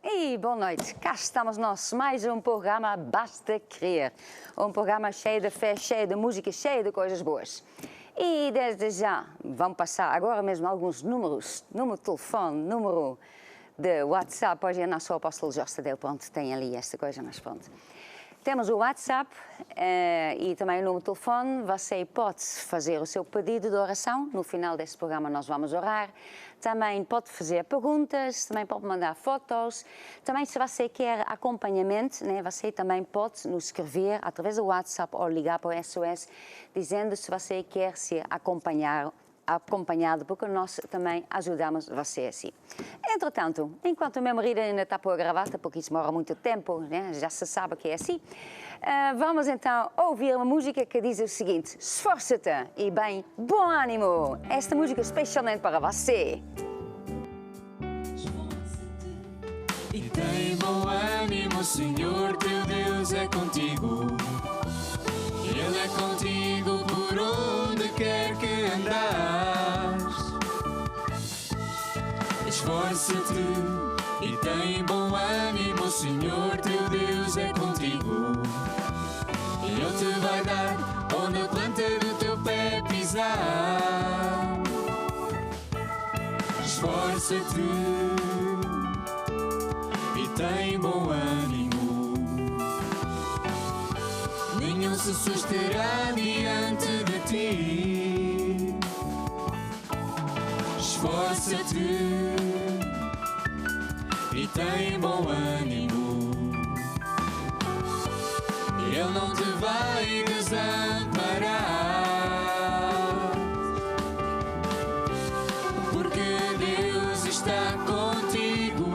E boa noite, cá estamos nós, mais um programa Basta Crer. Um programa cheio de fé, cheio de música, cheio de coisas boas. E desde já, vamos passar agora mesmo alguns números, número de telefone, número de WhatsApp. Hoje é nosso apóstolo Jorge Tadeu, pronto, tem ali esta coisa, mas pronto. Temos o WhatsApp e também o número de telefone. Você pode fazer o seu pedido de oração. No final deste programa nós vamos orar. Também pode fazer perguntas, também pode mandar fotos. Também se você quer acompanhamento, né, você também pode nos escrever através do WhatsApp ou ligar para o SOS, dizendo se você quer ser acompanhado, porque nós também ajudamos você assim. Entretanto, enquanto o meu marido ainda está por a gravata, porque isso demora muito tempo, né? Já se sabe que é assim, vamos então ouvir uma música que diz o seguinte: esforça-te e bem, bom ânimo! Esta música é especialmente para você. E tem bom ânimo, o Senhor teu Deus é contigo. Ele é contigo por onde quer que andares. Esforça-te e tem bom ânimo, o Senhor teu Deus é contigo. Ele te vai dar onde a planta do teu pé pisar. Esforça-te e tem bom ânimo. Nenhum se susterá diante de ti. Esforça-te e tem bom ânimo. Ele não te vai desamparar, porque Deus está contigo.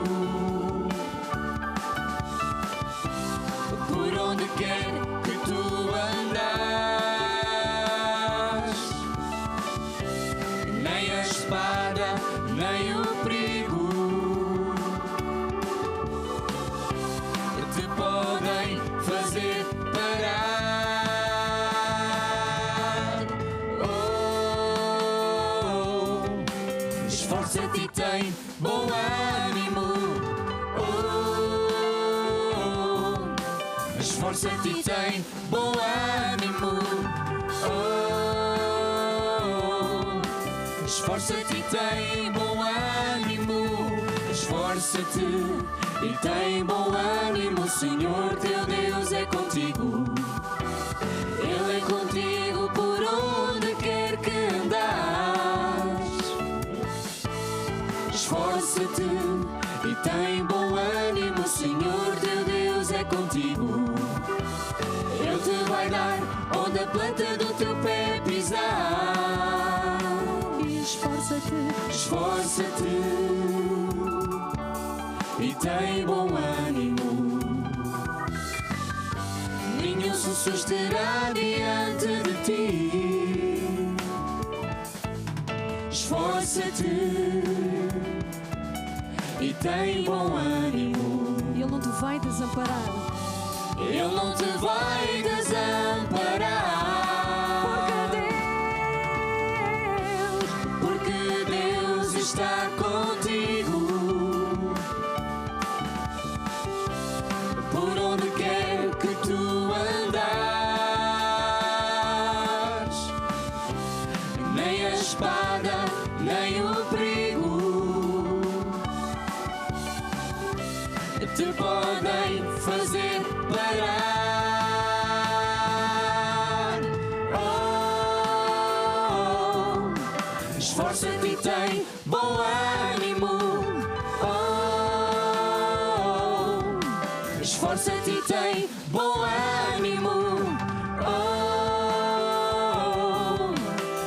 Por onde quer que tu andas, nem a espada, nem o perigo te podem fazer parar. Oh, esforça-te e tem bom ânimo. Esforça-te e tem bom ânimo. Oh, esforça-te e tem bom ânimo. Esforça-te e tem bom ânimo. O Senhor teu Deus é contigo. Ele é contigo por onde quer que andares. Esforça-te e tem bom ânimo. O Senhor teu Deus é contigo. Ele te vai dar onde a planta do teu pé pisar. Esforça-te, esforça-te e tem bom ânimo. Nenhum se susterá diante de ti. Esforça-te e tem bom ânimo. Ele não te vai desamparar. Ele não te vai desamparar, porque Deus está contigo. Por onde quer que tu andares, nem a espada, nem o perigo te podem fazer parar. Oh, esforça-te e tem bom ânimo. Oh, esforça-te e tem bom ânimo. Oh,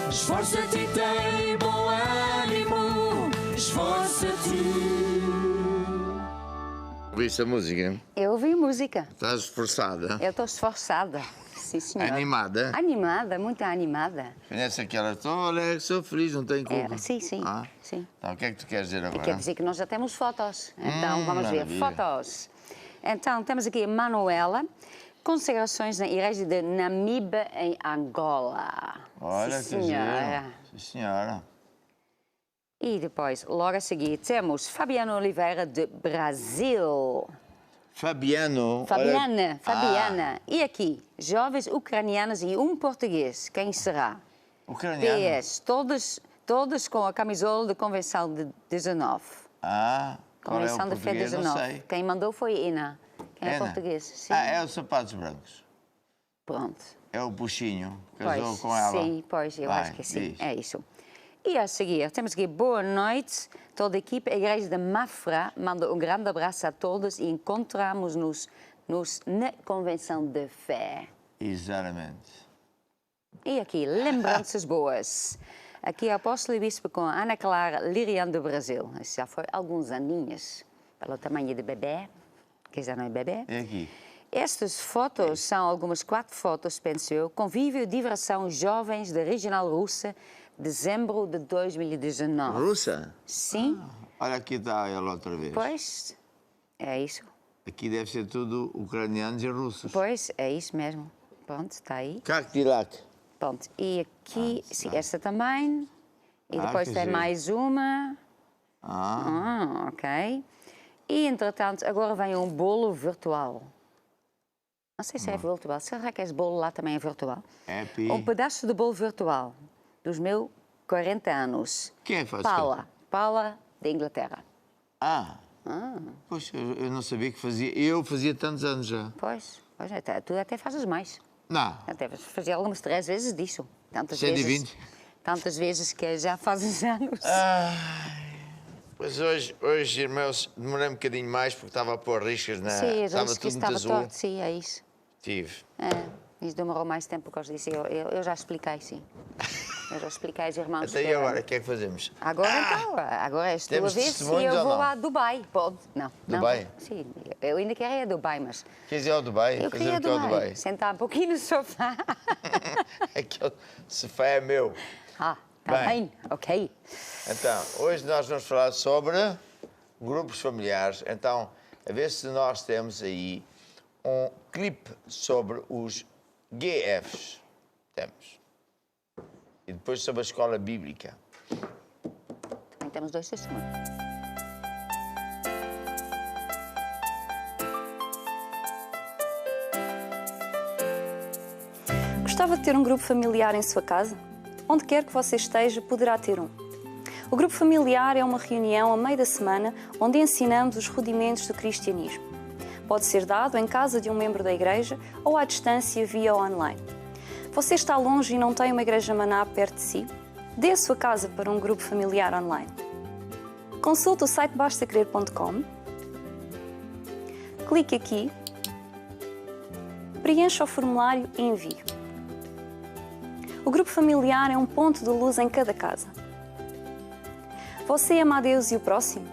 esforça-te e tem bom ânimo. Esforça-te. Ouviste a música? Eu ouvi música. Estás esforçada? Eu estou esforçada. Sim, senhora. Animada? Animada, muito animada. Conhece aquela, estou alegre, sou feliz, não tenho culpa? Sim, sim, Ah? sim. Então, o que é que tu queres dizer agora? Quer dizer que nós já temos fotos. Então, vamos ver. maravilha. Fotos. Então, temos aqui a Manuela. Consagrações na igreja de Namibe, em Angola. Olha, sim, que senhora. giro. Sim, senhora. E depois, logo a seguir, temos Fabiano Oliveira, de Brasil. Fabiano. Fabiana. E aqui, jovens ucranianos e um português. Quem será? Ucraniano. PS, todos com a camisola de Convenção de 19. Qual é o Convenção de Fé português? Não 19. sei. Quem mandou foi Ina. Quem é Ana. português? Sim. É os sapatos brancos. Pronto. É o Puxinho, casou Pois, com ela. sim, pois, eu Vai, acho que sim. diz. É isso. E a seguir, temos aqui boa noite, toda a equipe. A Igreja de Mafra manda um grande abraço a todos e encontramos-nos na Convenção de Fé. Exatamente. E aqui, lembranças boas. Aqui, a Apóstolo e Bispo com a Ana Clara Liriano do Brasil. Isso já foi há alguns aninhos, pelo tamanho de bebê, que já não é bebê. E aqui? Estas fotos são algumas 4 fotos, penso eu. Convívio, diversão, jovens da Regional Russa, dezembro de 2019. Russa? Sim, Olha, aqui está ela outra vez. pois, é isso. Aqui deve ser tudo ucranianos e russos. Pois, é isso mesmo. Pronto, está aí. Cactilac. Pronto, e aqui, sim, esta também. E depois que tem giro. mais uma. Ok. E, entretanto, agora vem um bolo virtual. Não sei se é virtual. Será que esse bolo lá também é virtual? Happy. Um pedaço de bolo virtual dos meus 40 anos. Quem faz Paula, da Inglaterra. Poxa, eu não sabia que fazia. Eu fazia tantos anos já. Pois, tu até fazes mais. Não. Até fazia algumas 3 vezes disso. 120. Tantas vezes que já fazes anos. Pois hoje, irmãos, demorei um bocadinho mais porque estava a pôr riscas na. Sim, Estava que tudo muito estava azul. torto, sim, é isso. Tive. Isso demorou mais tempo por causa disso. Eu já expliquei, sim. Eu já expliquei aos irmãos. Até e agora, o que é que fazemos? Agora então, agora és tua Temos vez e testemunhos eu ou vou não? a Dubai. Pode? Não. Dubai? Não, sim, eu ainda quero ir a Dubai, mas... Queres ir ao Dubai? Eu Fazer queria o que ao Dubai? sentar um pouquinho no sofá. Aquele sofá é meu. Tá Bem. bem, ok. Então, hoje nós vamos falar sobre grupos familiares. Então, a ver se nós temos aí um clipe sobre os GFs. Temos. E depois sobre a escola bíblica. Também temos 2 testemunhos. Gostava de ter um grupo familiar em sua casa? Onde quer que você esteja, poderá ter um. O grupo familiar é uma reunião a meio da semana onde ensinamos os rudimentos do cristianismo. Pode ser dado em casa de um membro da igreja ou à distância via online. Você está longe e não tem uma igreja maná perto de si? Dê a sua casa para um grupo familiar online. Consulte o site bastacrer.com. Clique aqui, preencha o formulário e envie. O grupo familiar é um ponto de luz em cada casa. Você ama a Deus e o próximo?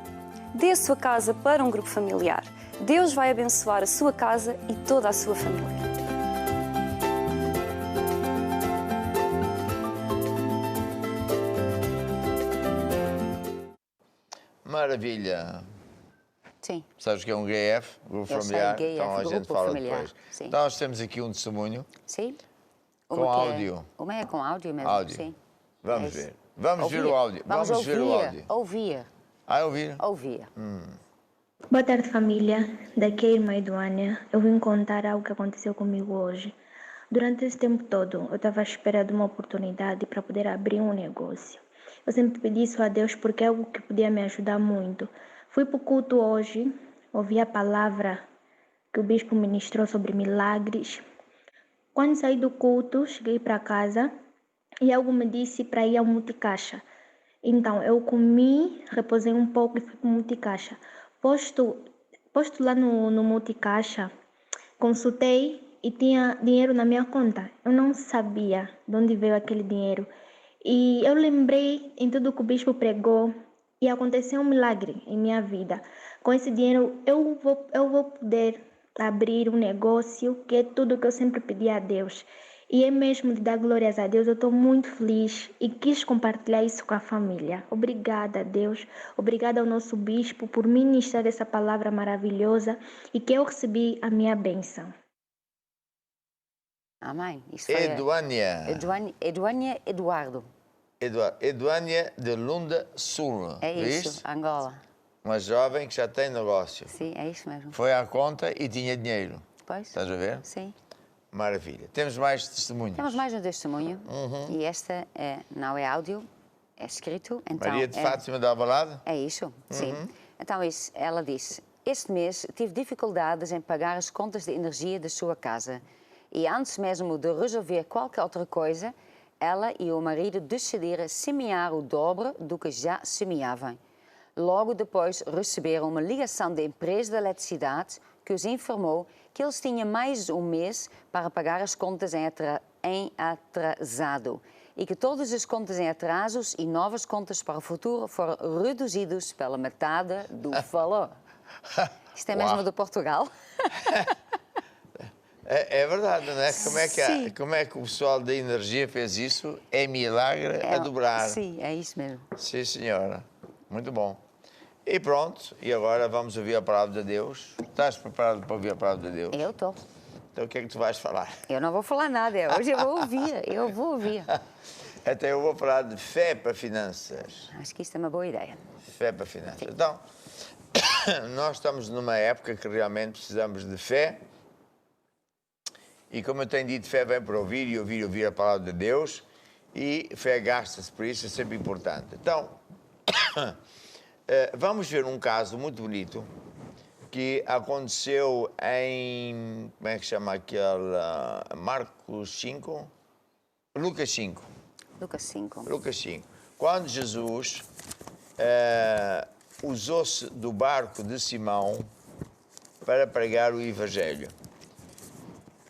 Dê a sua casa para um grupo familiar. Deus vai abençoar a sua casa e toda a sua família. Maravilha. Sim. Sabes o que é um GF? Grupo Eu sei, familiar? GF, então a gente grupo fala familiar, depois. sim. Então nós temos aqui um testemunho. Sim? Com áudio. Uma é com áudio mesmo, Áudio. sim. Vamos É isso. ver. Vamos ver o áudio. Vamos ver o áudio. Ouvir. Ouvir? Boa tarde, família. Daqui é a irmã Eduânia. Eu vim contar algo que aconteceu comigo hoje. Durante esse tempo todo, eu estava à espera de uma oportunidade para poder abrir um negócio. Eu sempre pedi isso a Deus porque é algo que podia me ajudar muito. Fui para o culto hoje, ouvi a palavra que o bispo ministrou sobre milagres. Quando saí do culto, cheguei para casa e algo me disse para ir ao multicaixa. Então, eu comi, repousei um pouco e fui para o multicaixa. Posto lá no multicaixa, consultei e tinha dinheiro na minha conta. Eu não sabia de onde veio aquele dinheiro. E eu lembrei em tudo que o bispo pregou e aconteceu um milagre em minha vida. Com esse dinheiro, eu vou poder abrir um negócio, que é tudo que eu sempre pedi a Deus. E é mesmo de dar glórias a Deus, eu estou muito feliz e quis compartilhar isso com a família. Obrigada a Deus, obrigada ao nosso bispo por ministrar essa palavra maravilhosa e que eu recebi a minha bênção. Amém. Isso foi Eduânia. Eduânia Eduardo. Eduânia de Lunda Sul. É isso, Viste? Angola. Uma jovem que já tem negócio. Sim, é isso mesmo. Foi à conta e tinha dinheiro. Pois? Estás a ver? Sim. Maravilha. Temos mais testemunhos. Temos mais um testemunho. E esta não é áudio, é escrito. Então, Maria de Fátima da Alvalade? É isso, sim. Então, ela disse: este mês tive dificuldades em pagar as contas de energia da sua casa. E antes mesmo de resolver qualquer outra coisa, ela e o marido decidiram semear o dobro do que já semeavam. Logo depois receberam uma ligação da empresa de eletricidade que os informou que eles tinham mais um mês para pagar as contas em atrasado e que todas as contas em atrasos e novas contas para o futuro foram reduzidos pela metade do valor. Isto é mesmo de Portugal? É verdade, não é? Sim. Como é que o pessoal da energia fez isso? É milagre a dobrar. Sim, é isso mesmo. Sim, senhora. Muito bom. E pronto, e agora vamos ouvir a palavra de Deus. Estás preparado para ouvir a palavra de Deus? Eu estou. Então o que é que tu vais falar? Eu não vou falar nada, hoje eu vou ouvir. Até eu vou falar de fé para finanças. Acho que isto é uma boa ideia. Fé para finanças. Então, nós estamos numa época que realmente precisamos de fé. E como eu tenho dito, fé vem para ouvir e ouvir a palavra de Deus. E fé gasta-se, por isso é sempre importante. Então, vamos ver um caso muito bonito que aconteceu em, como é que chama aquele, Marcos 5? Lucas 5. Lucas 5. Lucas 5. Quando Jesus usou-se do barco de Simão para pregar o Evangelho.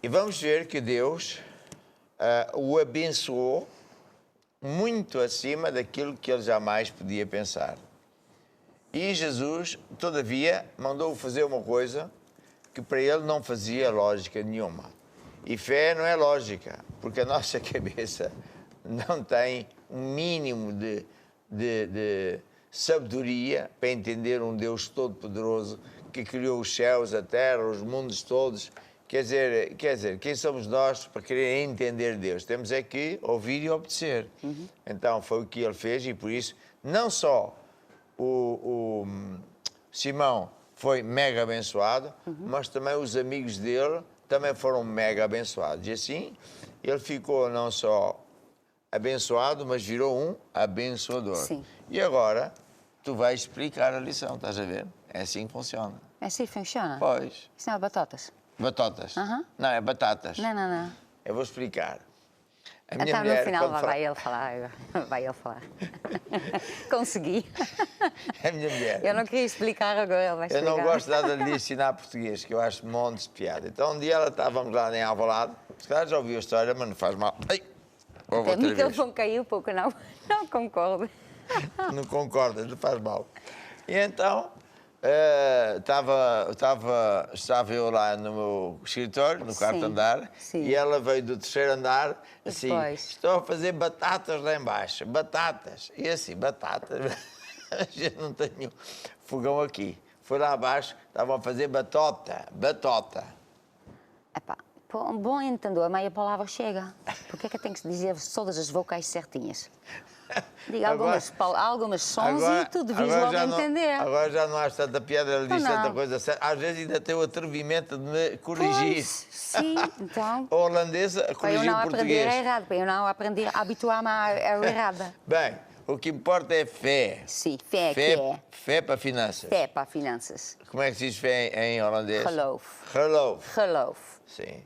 E vamos ver que Deus o abençoou muito acima daquilo que ele jamais podia pensar. E Jesus, todavia, mandou-o fazer uma coisa que para ele não fazia lógica nenhuma. E fé não é lógica, porque a nossa cabeça não tem um mínimo de sabedoria para entender um Deus todo-poderoso que criou os céus, a terra, os mundos todos. Quer dizer, quem somos nós para querer entender Deus? Temos é que ouvir e obedecer. Então, foi o que ele fez e, por isso, não só o Simão foi mega abençoado, mas também os amigos dele também foram mega abençoados. E assim, ele ficou não só abençoado, mas virou um abençoador. Sim. E agora, tu vais explicar a lição, estás a ver? É assim que funciona. É assim que funciona? Pois. Isso não é batatas? Batatas. Não, é batatas. Não. Eu vou explicar. A minha Então, mulher, no final quando vai ele falar. Vai ele falar. Consegui. A minha mulher. Eu não queria explicar, agora ele vai Eu explicar. não gosto nada de lhe ensinar português, que eu acho montes de piada. Então, um dia ela estávamos lá em Alvalade, se calhar já ouviu a história, mas não faz mal. Ai, vou O outra vez. microfone caiu pouco, não concordo. Não concorda, não faz mal. E então, estava eu lá no meu escritório, no quarto Sim, andar, sim. e ela veio do terceiro andar, assim, Depois? estou a fazer batatas lá embaixo, batatas. E assim, batatas, eu não tenho fogão aqui. Foi lá abaixo, estavam a fazer batota. Epá, para um bom entendedor, a meia palavra chega. Por que é que tem que dizer todas as vocais certinhas? Diga algumas sons e tu devias logo entender. Agora já não há tanta piada, ela diz Não. tanta coisa certa. Às vezes ainda tem o atrevimento de me corrigir. Pois, sim, então. A holandesa a Para eu corrigir não o aprender português. errado, para eu não aprender a habituar-me à errada. Bem, o que importa é fé. Sim, fé que é. Fé para finanças. Fé para finanças. Como é que se diz fé em holandês? Geloof. Geloof. Geloof. Sim.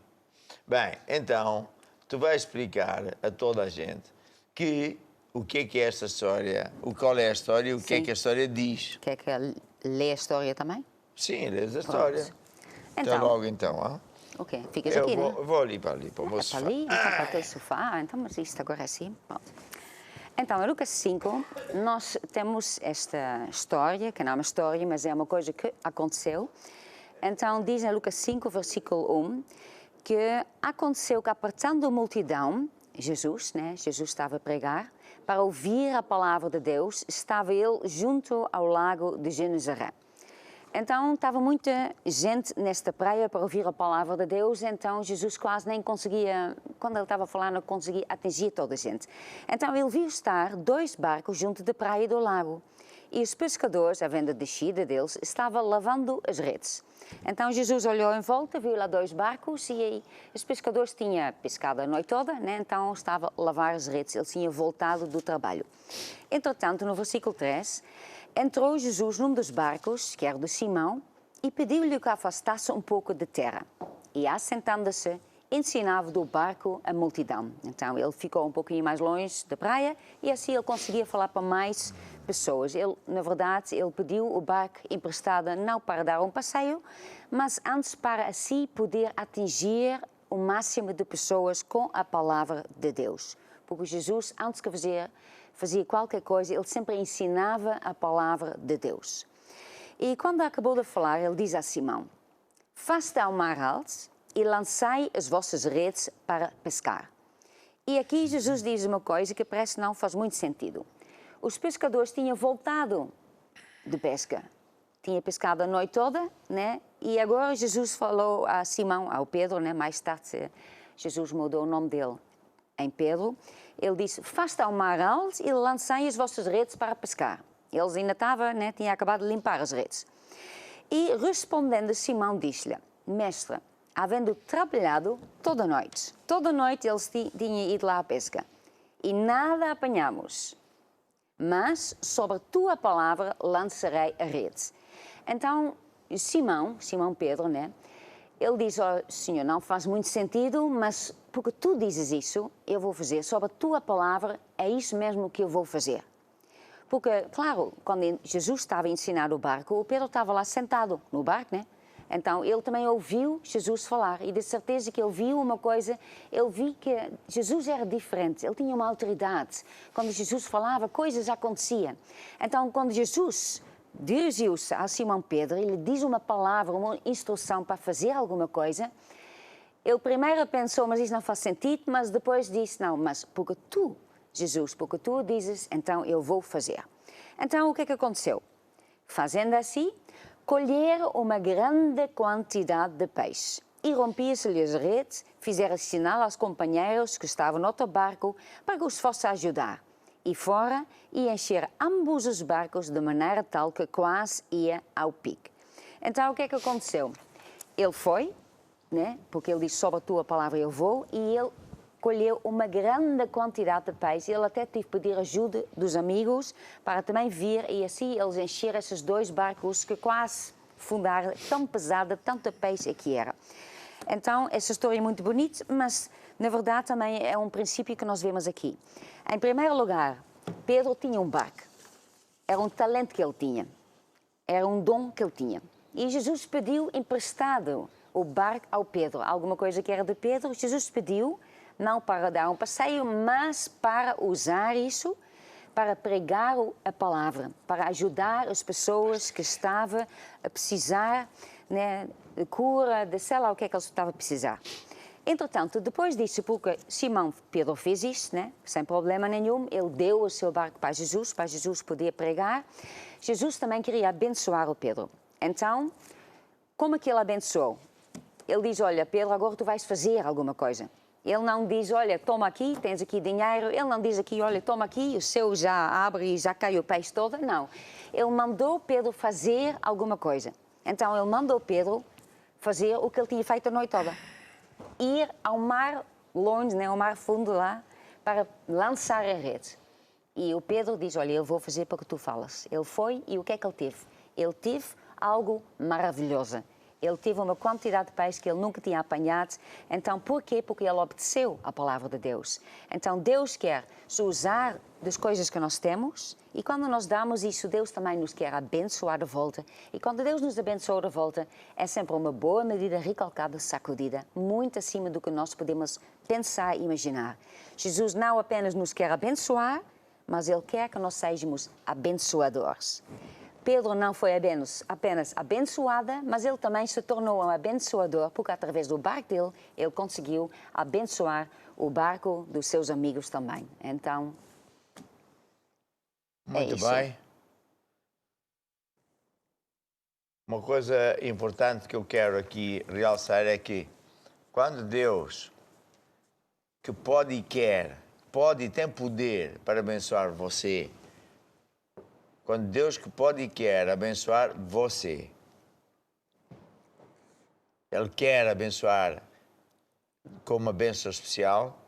Bem, então, tu vais explicar a toda a gente que o que é esta história, qual é a história e o que é Sim. que a história diz. Quer que eu lê a história também? Sim, lês a história. Até Então, logo então, ah? ok, ficas Eu aqui, né? vou ali para o meu É para sofá. ali, então para o teu sofá. Então, mas isto agora é assim. Pronto. Então, em Lucas 5, nós temos esta história, que não é uma história, mas é uma coisa que aconteceu. Então, diz em Lucas 5, versículo 1, que aconteceu que, apartando a multidão, Jesus estava a pregar, para ouvir a palavra de Deus, estava ele junto ao lago de Genezaré. Então estava muita gente nesta praia para ouvir a palavra de Deus, então Jesus quase nem conseguia, quando ele estava falando, não conseguia atingir toda a gente. Então ele viu estar 2 barcos junto da praia do lago e os pescadores, havendo a descida deles, estavam lavando as redes. Então Jesus olhou em volta, viu lá 2 barcos e aí os pescadores tinham pescado a noite toda, né? Então estava a lavar as redes, ele tinha voltado do trabalho. Entretanto, no versículo 3, entrou Jesus num dos barcos, que era de Simão, e pediu-lhe que afastasse um pouco de terra. E assentando-se, ensinava do barco a multidão. Então ele ficou um pouquinho mais longe da praia e assim ele conseguia falar para mais pessoas. Ele, na verdade, ele pediu o barco emprestado não para dar um passeio, mas antes para assim poder atingir o máximo de pessoas com a palavra de Deus. Porque Jesus, antes que fazia qualquer coisa, ele sempre ensinava a palavra de Deus. E quando acabou de falar, ele diz a Simão: "Faça ao mar alto e lançai as vossas redes para pescar." E aqui Jesus diz uma coisa que parece não faz muito sentido. Os pescadores tinham voltado de pesca, tinham pescado a noite toda, né? E agora Jesus falou a Simão, ao Pedro, né? Mais tarde Jesus mudou o nome dele em Pedro. Ele disse: "Faça ao mar alto e lançai as vossas redes para pescar." Eles ainda estavam, né? Tinham acabado de limpar as redes. E respondendo, Simão disse-lhe: "Mestre, havendo trabalhado toda a noite eles tinham ido lá à pesca, e nada apanhamos, mas sobre a tua palavra lançarei a rede." Então, Simão Pedro, né? Ele diz: "Oh, Senhor, não faz muito sentido, mas porque tu dizes isso, eu vou fazer. Sobre a tua palavra, é isso mesmo que eu vou fazer." Porque, claro, quando Jesus estava a ensinar o barco, o Pedro estava lá sentado no barco, né? Então, ele também ouviu Jesus falar e de certeza que ele viu uma coisa, ele viu que Jesus era diferente, ele tinha uma autoridade. Quando Jesus falava, coisas aconteciam. Então, quando Jesus dirigiu-se a Simão Pedro, ele diz uma palavra, uma instrução para fazer alguma coisa, ele primeiro pensou, mas isso não faz sentido, mas depois disse: "Não, mas porque tu, Jesus, porque tu dizes, então eu vou fazer." Então, o que é que aconteceu? Fazendo assim, colheram uma grande quantidade de peixe e rompia-se-lhe as redes, fizeram sinal aos companheiros que estavam no outro barco para que os fosse ajudar. E fora e encher ambos os barcos de maneira tal que quase ia ao pique. Então, o que é que aconteceu? Ele foi, né? Porque ele disse: "Sobre a tua palavra eu vou", e ele colheu uma grande quantidade de peixe. Ele até teve que pedir ajuda dos amigos para também vir, e assim eles encheram esses 2 barcos que quase fundaram, tão pesada, tanto peixe que era. Então, essa história é muito bonita, mas na verdade também é um princípio que nós vemos aqui. Em primeiro lugar, Pedro tinha um barco. Era um talento que ele tinha. Era um dom que ele tinha. E Jesus pediu emprestado o barco ao Pedro. Alguma coisa que era de Pedro, Jesus pediu, não para dar um passeio, mas para usar isso para pregar a palavra, para ajudar as pessoas que estavam a precisar, né, de cura, de sei lá o que é que eles estavam a precisar. Entretanto, depois disso, porque Simão Pedro fez isso, né, sem problema nenhum, ele deu o seu barco para Jesus poder pregar. Jesus também queria abençoar o Pedro. Então, como é que ele abençoou? Ele diz: "Olha, Pedro, agora tu vais fazer alguma coisa." Ele não diz: "Olha, toma aqui, tens aqui dinheiro." Ele não diz aqui: "Olha, toma aqui, o seu já abre e já cai o peixe todo." Não. Ele mandou Pedro fazer alguma coisa. Então, ele mandou Pedro fazer o que ele tinha feito a noite toda. Ir ao mar longe, né, ao mar fundo lá, para lançar a rede. E o Pedro diz: "Olha, eu vou fazer para que tu falas." Ele foi e o que é que ele teve? Ele teve algo maravilhoso. Ele teve uma quantidade de peixe que ele nunca tinha apanhado. Então, porquê? Porque ele obedeceu à palavra de Deus. Então, Deus quer se usar das coisas que nós temos, e quando nós damos isso, Deus também nos quer abençoar de volta. E quando Deus nos abençoa de volta, é sempre uma boa medida, recalcada, sacudida, muito acima do que nós podemos pensar e imaginar. Jesus não apenas nos quer abençoar, mas Ele quer que nós sejamos abençoadores. Pedro não foi apenas abençoada, mas ele também se tornou um abençoador, porque através do barco dele, ele conseguiu abençoar o barco dos seus amigos também. Então, Muito é isso. bem. Uma coisa importante que eu quero aqui realçar é que quando Deus, que pode e quer, pode e tem poder para abençoar você, quando Deus que pode e quer abençoar você, Ele quer abençoar com uma bênção especial,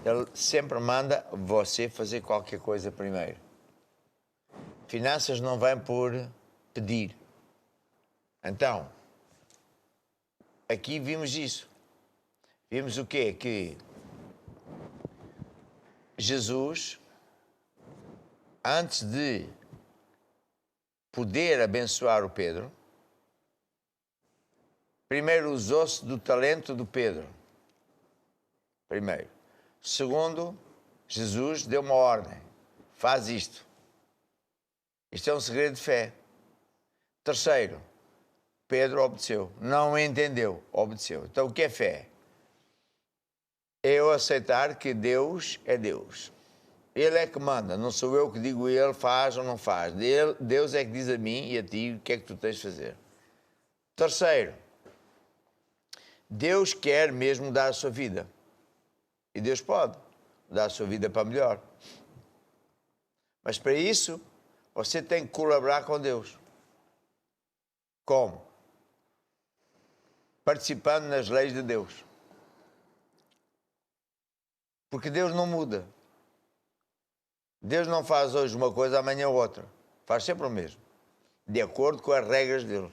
Ele sempre manda você fazer qualquer coisa primeiro. Finanças não vêm por pedir. Então, aqui vimos isso. Vimos o quê? Que Jesus, antes de poder abençoar o Pedro, primeiro usou-se do talento do Pedro. Primeiro. Segundo, Jesus deu uma ordem. Faz isto. Isto é um segredo de fé. Terceiro, Pedro obedeceu. Não entendeu, obedeceu. Então, o que é fé? É eu aceitar que Deus é Deus. Ele é que manda, não sou eu que digo Ele faz ou não faz. Deus é que diz a mim e a ti o que é que tu tens de fazer. Terceiro, Deus quer mesmo dar a sua vida. E Deus pode dar a sua vida para melhor. Mas para isso, você tem que colaborar com Deus. Como? Participando nas leis de Deus. Porque Deus não muda. Deus não faz hoje uma coisa, amanhã outra. Faz sempre o mesmo. De acordo com as regras dele.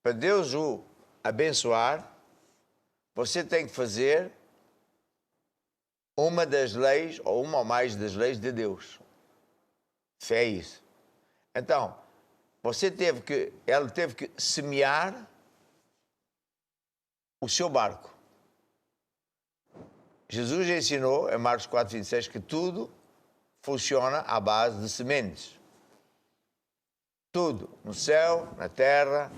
Para Deus o abençoar, você tem que fazer uma das leis, ou uma ou mais das leis de Deus. Fé é isso. Então, ele teve que semear o seu barco. Jesus ensinou, em Marcos 4:26, que tudo funciona à base de sementes. Tudo, no céu, na terra,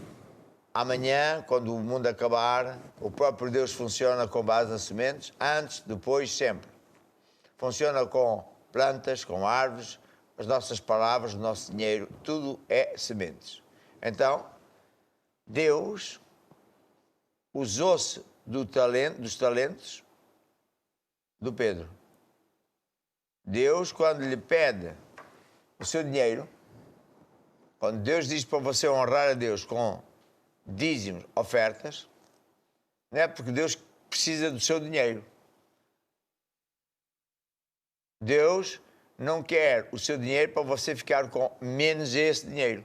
amanhã, quando o mundo acabar, o próprio Deus funciona com base nas sementes, antes, depois, sempre. Funciona com plantas, com árvores, as nossas palavras, o nosso dinheiro, tudo é sementes. Então, Deus usou-se dos talentos do Pedro. Deus, quando lhe pede o seu dinheiro, quando Deus diz para você honrar a Deus com dízimos, ofertas, não é porque Deus precisa do seu dinheiro. Deus não quer o seu dinheiro para você ficar com menos esse dinheiro.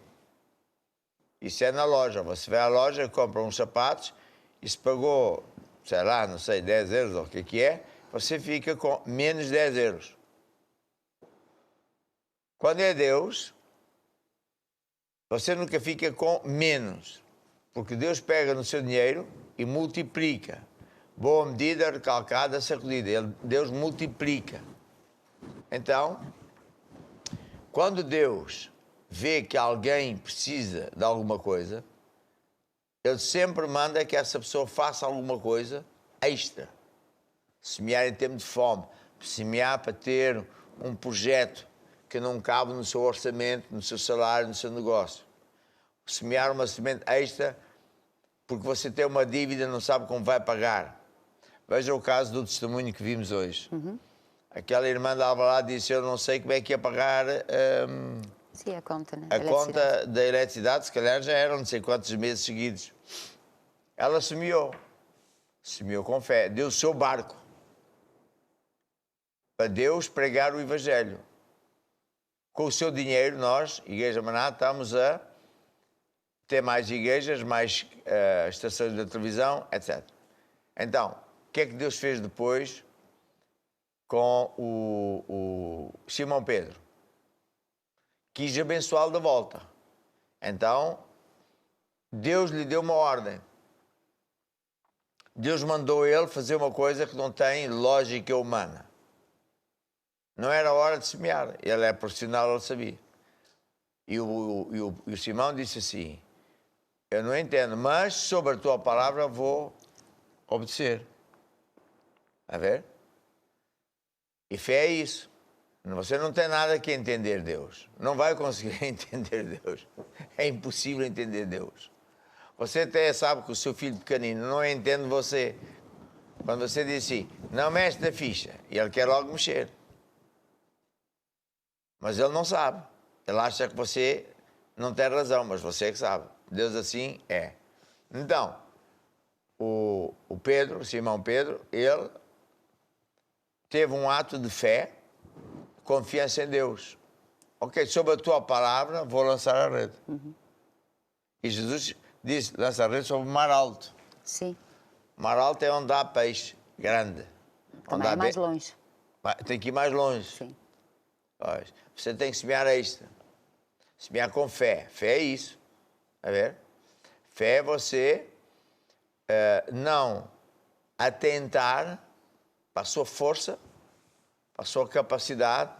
Isso é na loja. Você vai à loja, compra uns sapatos e se pagou, sei lá, não sei, 10 euros ou o que é, você fica com menos 10 euros. Quando é Deus, você nunca fica com menos. Porque Deus pega no seu dinheiro e multiplica. Boa medida, recalcada, sacudida. Deus multiplica. Então, quando Deus vê que alguém precisa de alguma coisa, Ele sempre manda que essa pessoa faça alguma coisa extra. Semear em tempo de fome, semear para ter um projeto que não cabe no seu orçamento, no seu salário, no seu negócio. Semear uma semente extra porque você tem uma dívida e não sabe como vai pagar. Veja o caso do testemunho que vimos hoje. Aquela irmã estava lá e disse, eu não sei como é que ia pagar Sim, a conta, né? a conta da eletricidade, se calhar já eram não sei quantos meses seguidos. Ela semeou com fé, deu o seu barco para Deus pregar o Evangelho. Com o seu dinheiro, nós, Igreja Maná, estamos a ter mais igrejas, mais estações de televisão, etc. Então, o que é que Deus fez depois com o Simão Pedro? Quis abençoá-lo de volta. Então, Deus lhe deu uma ordem. Deus mandou ele fazer uma coisa que não tem lógica humana. Não era hora de semear. Ele é profissional, ele sabia. E o Simão disse assim, eu não entendo, mas sobre a tua palavra vou obedecer. A ver? E fé é isso. Você não tem nada que entender Deus. Não vai conseguir entender Deus. É impossível entender Deus. Você até sabe que o seu filho pequenino não entende você. Quando você diz assim, não mexe na ficha, e ele quer logo mexer. Mas ele não sabe. Ele acha que você não tem razão, mas você é que sabe. Deus assim é. Então, o Pedro, Simão Pedro, ele teve um ato de fé, confiança em Deus. Ok, sob a tua palavra vou lançar a rede. E Jesus disse, lança a rede sobre o mar alto. Sim. O mar alto é onde há peixe grande. Também é mais longe. Tem que ir mais longe. Sim. Pois. Você tem que semear extra. Semear com fé. Fé é isso. Está a ver? Fé é você não atentar para a sua força, para a sua capacidade,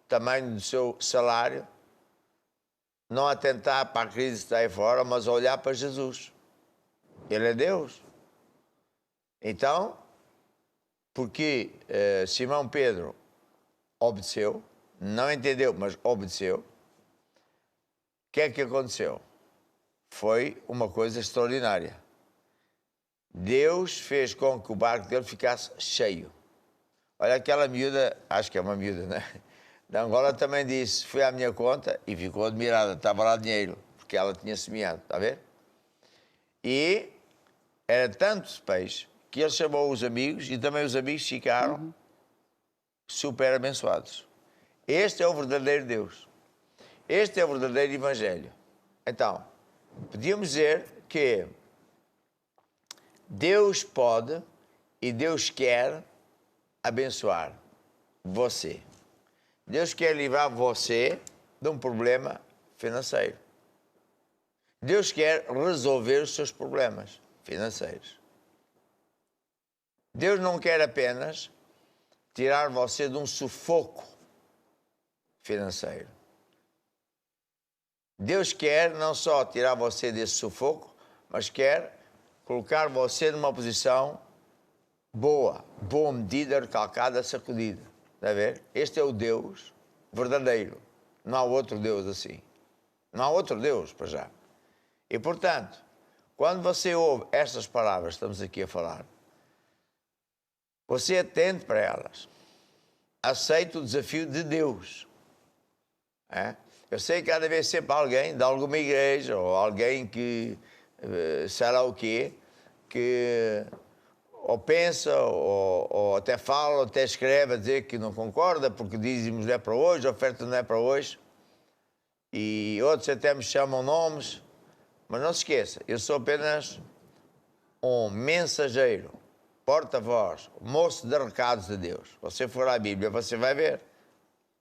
tamanho do seu salário, não atentar para a crise que está aí fora, mas olhar para Jesus. Ele é Deus. Então, porque Simão Pedro obedeceu, não entendeu, mas obedeceu, o que é que aconteceu? Foi uma coisa extraordinária. Deus fez com que o barco dele ficasse cheio. Olha aquela miúda, acho que é uma miúda, né? Da Angola também disse, fui à minha conta e ficou admirada, estava lá dinheiro, porque ela tinha semeado, está a ver? E era tanto peixe que ele chamou os amigos e também os amigos ficaram super abençoados. Este é o verdadeiro Deus. Este é o verdadeiro Evangelho. Então, podíamos dizer que Deus pode e Deus quer abençoar você. Deus quer livrar você de um problema financeiro. Deus quer resolver os seus problemas financeiros. Deus não quer apenas tirar você de um sufoco financeiro. Deus quer não só tirar você desse sufoco, mas quer colocar você numa posição boa, boa medida, recalcada, sacudida. Está a ver? Este é o Deus verdadeiro. Não há outro Deus assim. Não há outro Deus, para já. E, portanto, quando você ouve estas palavras que estamos aqui a falar, você atende para elas. Aceita o desafio de Deus. É? Eu sei que há de haver sempre alguém de alguma igreja ou alguém que, sei lá o quê, que ou pensa, ou até fala, ou até escreve a dizer que não concorda, porque dízimos não é para hoje, a oferta não é para hoje. E outros até me chamam nomes. Mas não se esqueça, eu sou apenas um mensageiro, porta-voz, moço de recados de Deus. Você for à Bíblia, você vai ver.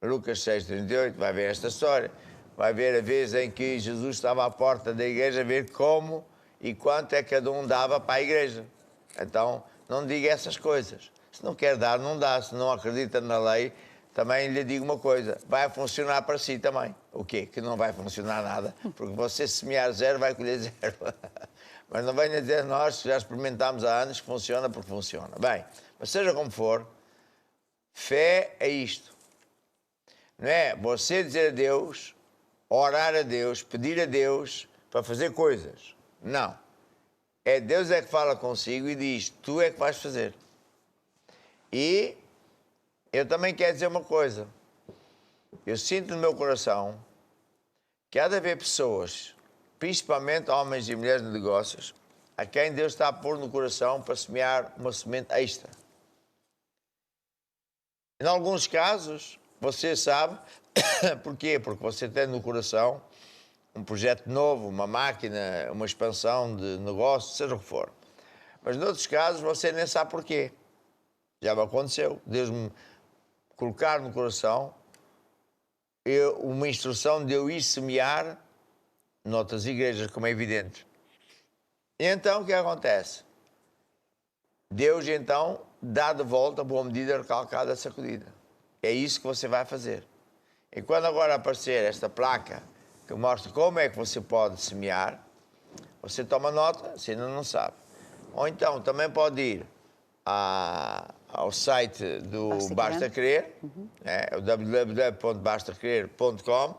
Lucas 6,38, vai ver esta história. Vai ver a vez em que Jesus estava à porta da igreja, ver como e quanto é que cada um dava para a igreja. Então, não diga essas coisas. Se não quer dar, não dá. Se não acredita na lei, também lhe digo uma coisa. Vai funcionar para si também. O quê? Que não vai funcionar nada. Porque você semear zero, vai colher zero. Mas não venha dizer nós, já experimentámos há anos, que funciona porque funciona. Bem, mas seja como for, fé é isto. Não é você dizer a Deus, orar a Deus, pedir a Deus para fazer coisas. Não. É Deus é que fala consigo e diz, tu é que vais fazer. E eu também quero dizer uma coisa. Eu sinto no meu coração que há de haver pessoas, principalmente homens e mulheres de negócios, a quem Deus está a pôr no coração para semear uma semente extra. Em alguns casos, você sabe, porquê? Porque você tem no coração um projeto novo, uma máquina, uma expansão de negócio, seja o que for. Mas noutros casos você nem sabe porquê. Já me aconteceu. Deus me colocar no coração uma instrução de eu ir semear noutras igrejas, como é evidente. E então o que acontece? Deus então dá de volta boa medida, recalcada, sacudida. É isso que você vai fazer. E quando agora aparecer esta placa que mostra como é que você pode semear, você toma nota, se ainda não sabe. Ou então também pode ir ao site do Basta Basta Querer, é o www.bastacrer.com,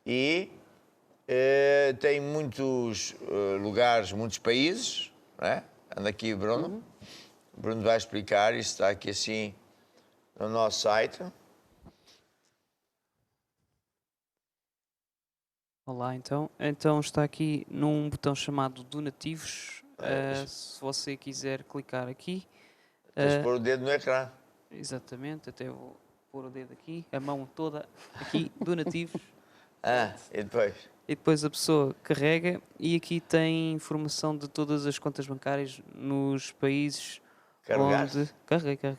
e tem muitos lugares, muitos países, né? Anda aqui, Bruno. O Bruno vai explicar, isso está aqui assim no nosso site. Olá, então. Então está aqui num botão chamado Donativos. Se você quiser clicar aqui. Tens de pôr o dedo no ecrã. Exatamente, até vou pôr o dedo aqui, a mão toda aqui, Donativos. E depois? E depois a pessoa carrega e aqui tem informação de todas as contas bancárias nos países Carregaste? onde... Carreguei.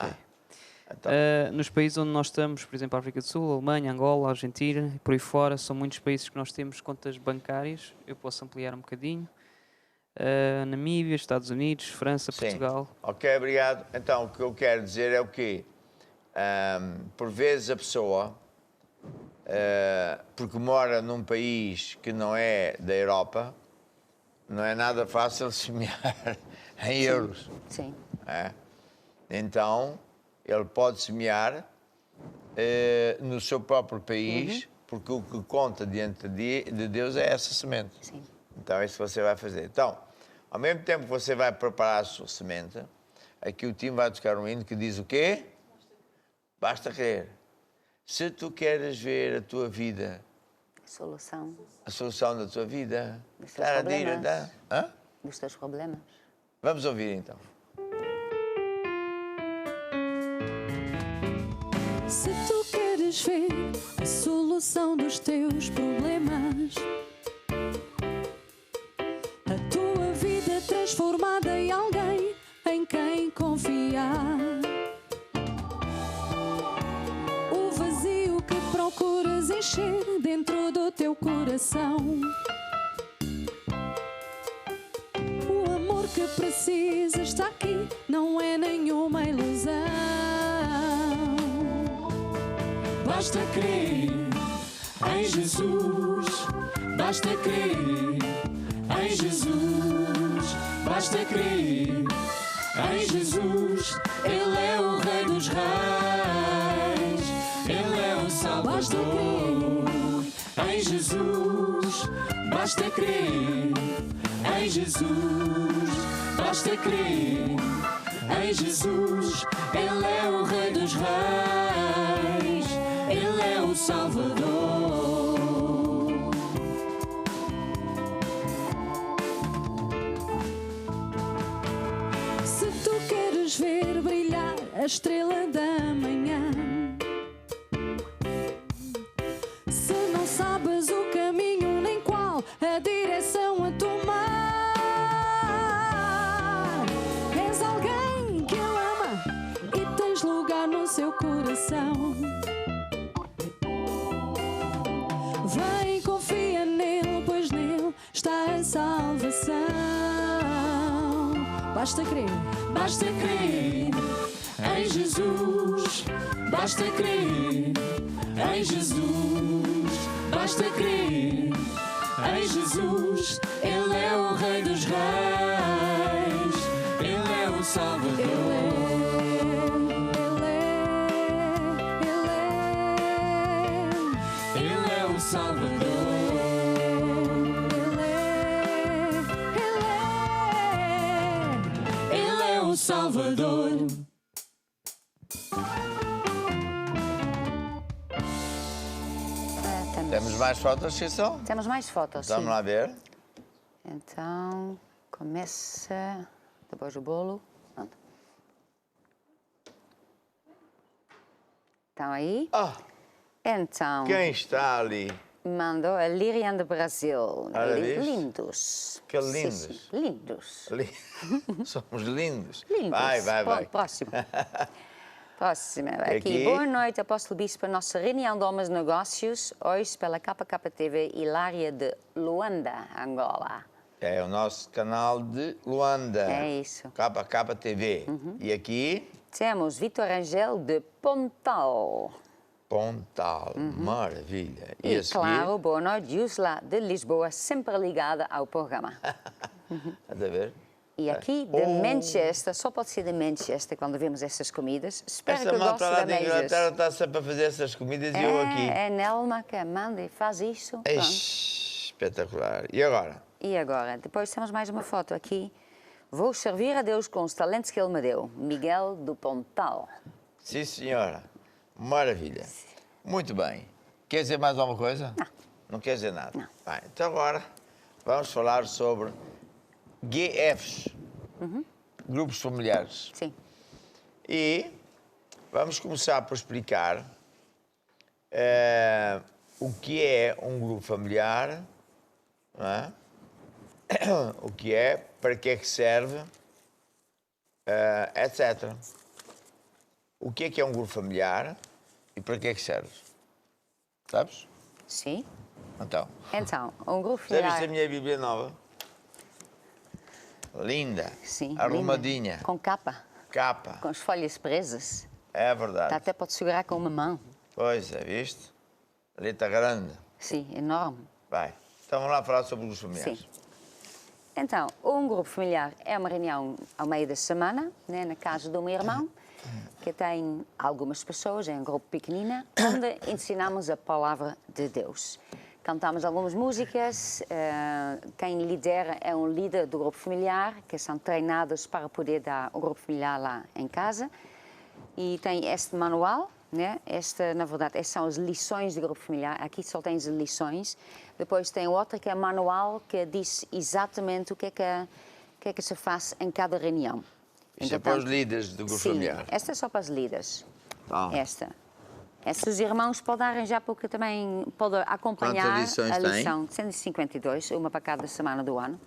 Então, Nos países onde nós estamos, por exemplo, África do Sul, Alemanha, Angola, Argentina, e por aí fora, são muitos países que nós temos contas bancárias. Eu posso ampliar um bocadinho. Namíbia, Estados Unidos, França, sim. Portugal. Ok, obrigado. Então, o que eu quero dizer é o quê? Por vezes a pessoa, porque mora num país que não é da Europa, não é nada fácil semear em euros. Sim. É? Então, ele pode semear no seu próprio país, porque o que conta diante de Deus é essa semente. Sim. Então, é isso que você vai fazer. Então, ao mesmo tempo que você vai preparar a sua semente, aqui o time vai tocar um hino que diz o quê? Basta crer. Se tu queres ver a tua vida, Solução a solução da tua vida, dos teus problemas. Hã? Dos teus problemas. Vamos ouvir então. Se tu queres ver a solução dos teus problemas, a tua vida transformada em alguém em quem confiar, o vazio que procuras encher dentro do teu coração, o amor que precisas está aqui, não é nenhuma ilusão. Basta crer em Jesus, basta crer em Jesus, basta crer em Jesus. Ele é o Rei dos Reis, Ele é o Salvador. Basta crer em Jesus, basta crer em Jesus, basta crer em Jesus. Ele é o Rei dos Reis, Ele é o Salvador. Se tu queres ver brilhar a estrela da manhã, se não sabes o caminho nem qual a direção a tomar, és alguém que Ele ama e tens lugar no seu coração. Vem, confia nele, pois nele está a salvação. Basta crer em Jesus, basta crer em Jesus, basta crer em Jesus. Ele é o Rei dos Reis, Ele é o Salvador. Ele é o Salvador. Ele é o Salvador. Temos mais fotos, Cícero? Temos mais fotos, Vamos sim. lá ver. Então, começa depois o bolo. Pronto. Estão aí? Então, Quem está ali? mandou a Lirian do Brasil. Olha, diz. Lindos. Que Sim, lindos. sim, lindos. Somos lindos. Lindos. Vai. Próximo. Próxima. Aqui. Aqui. Boa noite, Apóstolo Bispo. A nossa reunião de homens de negócios, hoje pela KKTV Hilária de Luanda, Angola. É o nosso canal de Luanda. É isso. KKTV. E aqui, Temos Vitor Rangel de Pontal. Pontal. Maravilha. E, a seguir? claro, boa noite, Yusla de Lisboa, sempre ligada ao programa. Estás a ver? E aqui de Manchester, só pode ser de Manchester quando vemos essas comidas. Espero Esta que malta gostem lá da de Meijers. Inglaterra está sempre a fazer essas comidas e eu aqui. É Nelma que manda e faz isso. Pronto. Eish, espetacular. E agora? E agora? Depois temos mais uma foto aqui. Vou servir a Deus com os talentos que Ele me deu. Miguel do Pontal. Sim, senhora. Maravilha. Muito bem. Quer dizer mais alguma coisa? Não. Não quer dizer nada? Não. Bem, então agora vamos falar sobre GFs. Grupos familiares. Sim. E vamos começar por explicar o que é um grupo familiar, não é? O que é, para que é que serve, etc. O que é um grupo familiar e para que é que serve? Sabes? Sim. Então, Então, um grupo já viste familiar. a minha Bíblia nova? Linda, Sim, arrumadinha, linda. Com capa, capa, com as folhas presas. é verdade. Até pode segurar com uma mão. Pois é, viste? Letra grande. Sim, enorme. Vai, então vamos lá falar sobre os familiares. Sim. Então, um grupo familiar é uma reunião ao meio da semana, né, na casa de um irmão, que tem algumas pessoas, é um grupo pequenino, onde ensinamos a palavra de Deus. Cantamos algumas músicas, quem lidera é um líder do grupo familiar, que são treinados para poder dar o grupo familiar lá em casa. E tem este manual, né? Na verdade, estas são as lições do grupo familiar. Aqui só tem as lições. Depois tem outra que é manual, que diz exatamente o que é que se faz em cada reunião. Isto é para os líderes do grupo sim, familiar. esta é só para os líderes. Ah. Esta. Esses irmãos podem arranjar, porque também podem acompanhar Quantas lições a tem? lição de 152, uma para cada semana do ano.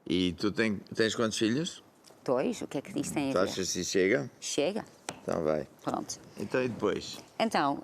E tu tens quantos filhos? 2, o que é que isso tem Tu a ver? achas que chega? Chega. Então vai. Pronto. Então e depois? Então,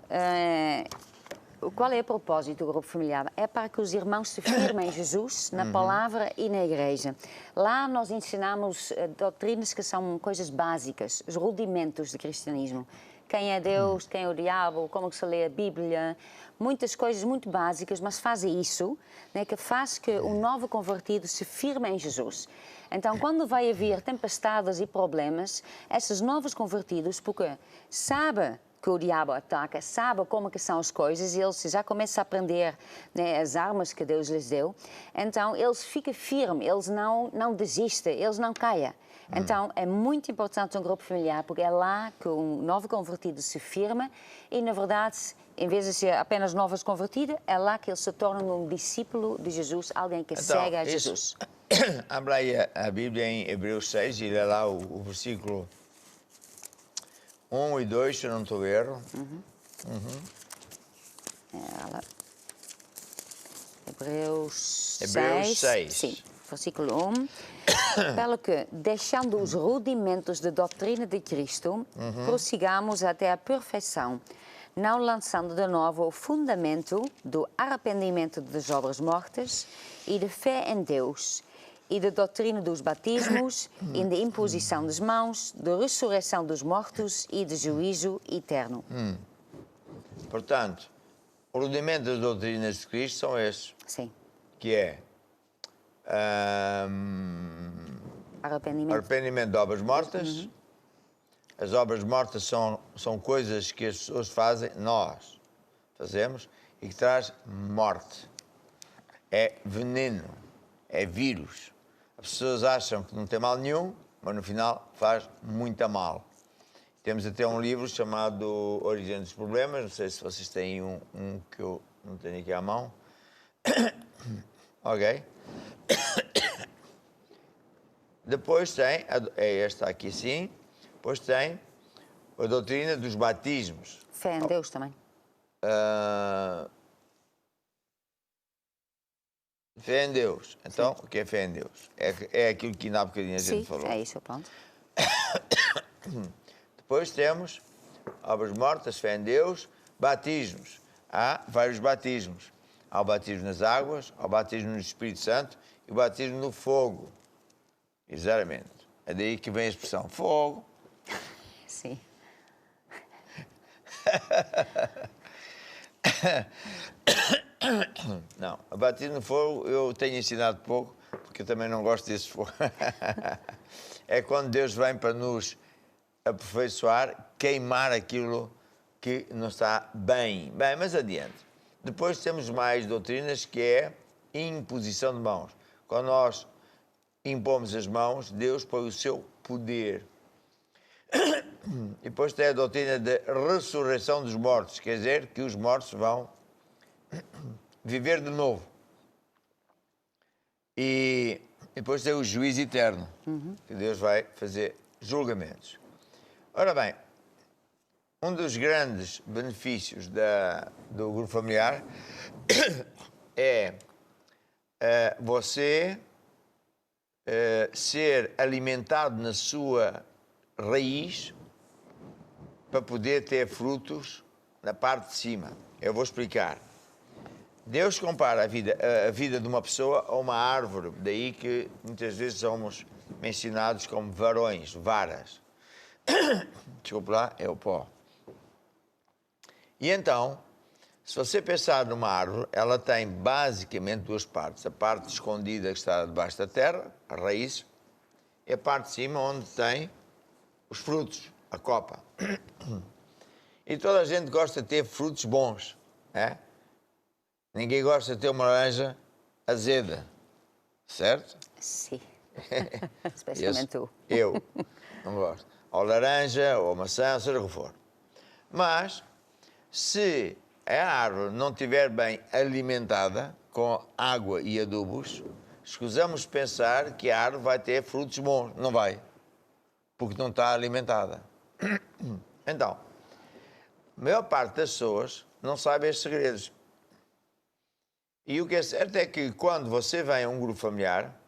qual é o propósito do grupo familiar? É para que os irmãos se firmem em Jesus, na palavra e na igreja. Lá nós ensinamos doutrinas que são coisas básicas, os rudimentos do cristianismo. Quem é Deus, quem é o diabo, como se lê a Bíblia, muitas coisas muito básicas, mas fazem isso, né, que faz que o novo convertido se firme em Jesus. Então, quando vai haver tempestades e problemas, esses novos convertidos, porque sabe que o diabo ataca, sabe como que são as coisas, e eles já começam a aprender, né, as armas que Deus lhes deu, então eles ficam firmes, eles não desistem, eles não caem. Então é muito importante um grupo familiar, porque é lá que um novo convertido se firma e, na verdade, em vez de ser apenas novos convertidos, é lá que eles se tornam um discípulo de Jesus, alguém que segue a Jesus. Abra aí a Bíblia em Hebreus 6 e lê lá o versículo 1 e 2, se eu não estou erro. Hebreus 6. Sim, versículo 1. Pelo que, deixando os rudimentos da doutrina de Cristo, prossigamos até a perfeição, não lançando de novo o fundamento do arrependimento das obras mortas e de fé em Deus, e da doutrina dos batismos, e da imposição das mãos, da ressurreição dos mortos e de juízo eterno. Portanto, o rudimento das doutrinas de Cristo são estes, Sim. que é arrependimento de obras mortas. As obras mortas são coisas que as pessoas fazem, nós fazemos, e que traz morte. É veneno, é vírus. As pessoas acham que não tem mal nenhum, mas no final faz muito mal. Temos até um livro chamado Origem dos Problemas, não sei se vocês têm um que eu não tenho aqui à mão. Ok? Depois tem, é esta aqui sim, depois tem a doutrina dos batismos. Fé em Deus também. Fé em Deus. Então, o que é fé em Deus? É aquilo que ainda há bocadinho a gente Sim, falou. é isso, pronto. Depois temos obras mortas, fé em Deus, batismos. Há vários batismos. Há o batismo nas águas, há o batismo no Espírito Santo e o batismo no fogo. Exatamente. É daí que vem a expressão fogo. Sim. Não, o batismo no fogo eu tenho ensinado pouco, porque porque eu também não gosto desse fogo. É quando Deus vem para nos aperfeiçoar, queimar aquilo que não está bem. Bem, mas adiante. Depois temos mais doutrinas, que é imposição de mãos. Quando nós impomos as mãos, Deus põe o seu poder. E depois tem a doutrina da ressurreição dos mortos, quer dizer que os mortos vão viver de novo. E depois tem o juízo eterno, que Deus vai fazer julgamentos. Ora bem, um dos grandes benefícios do grupo familiar é você ser alimentado na sua raiz para poder ter frutos na parte de cima. Eu vou explicar. Deus compara a vida de uma pessoa a uma árvore, daí que muitas vezes somos mencionados como varões, varas. Desculpe lá, é o pó. E então, se você pensar numa árvore, ela tem basicamente duas partes. A parte escondida que está debaixo da terra, a raiz, e a parte de cima onde tem os frutos, a copa. E toda a gente gosta de ter frutos bons, é? Ninguém gosta de ter uma laranja azeda, certo? Sim. Especialmente tu. Eu não gosto. Ou laranja, ou maçã, seja o que for. Mas, se a árvore não estiver bem alimentada com água e adubos, escusamos pensar que a árvore vai ter frutos bons. Não vai. Porque não está alimentada. Então, a maior parte das pessoas não sabe estes segredos. E o que é certo é que quando você vem a um grupo familiar,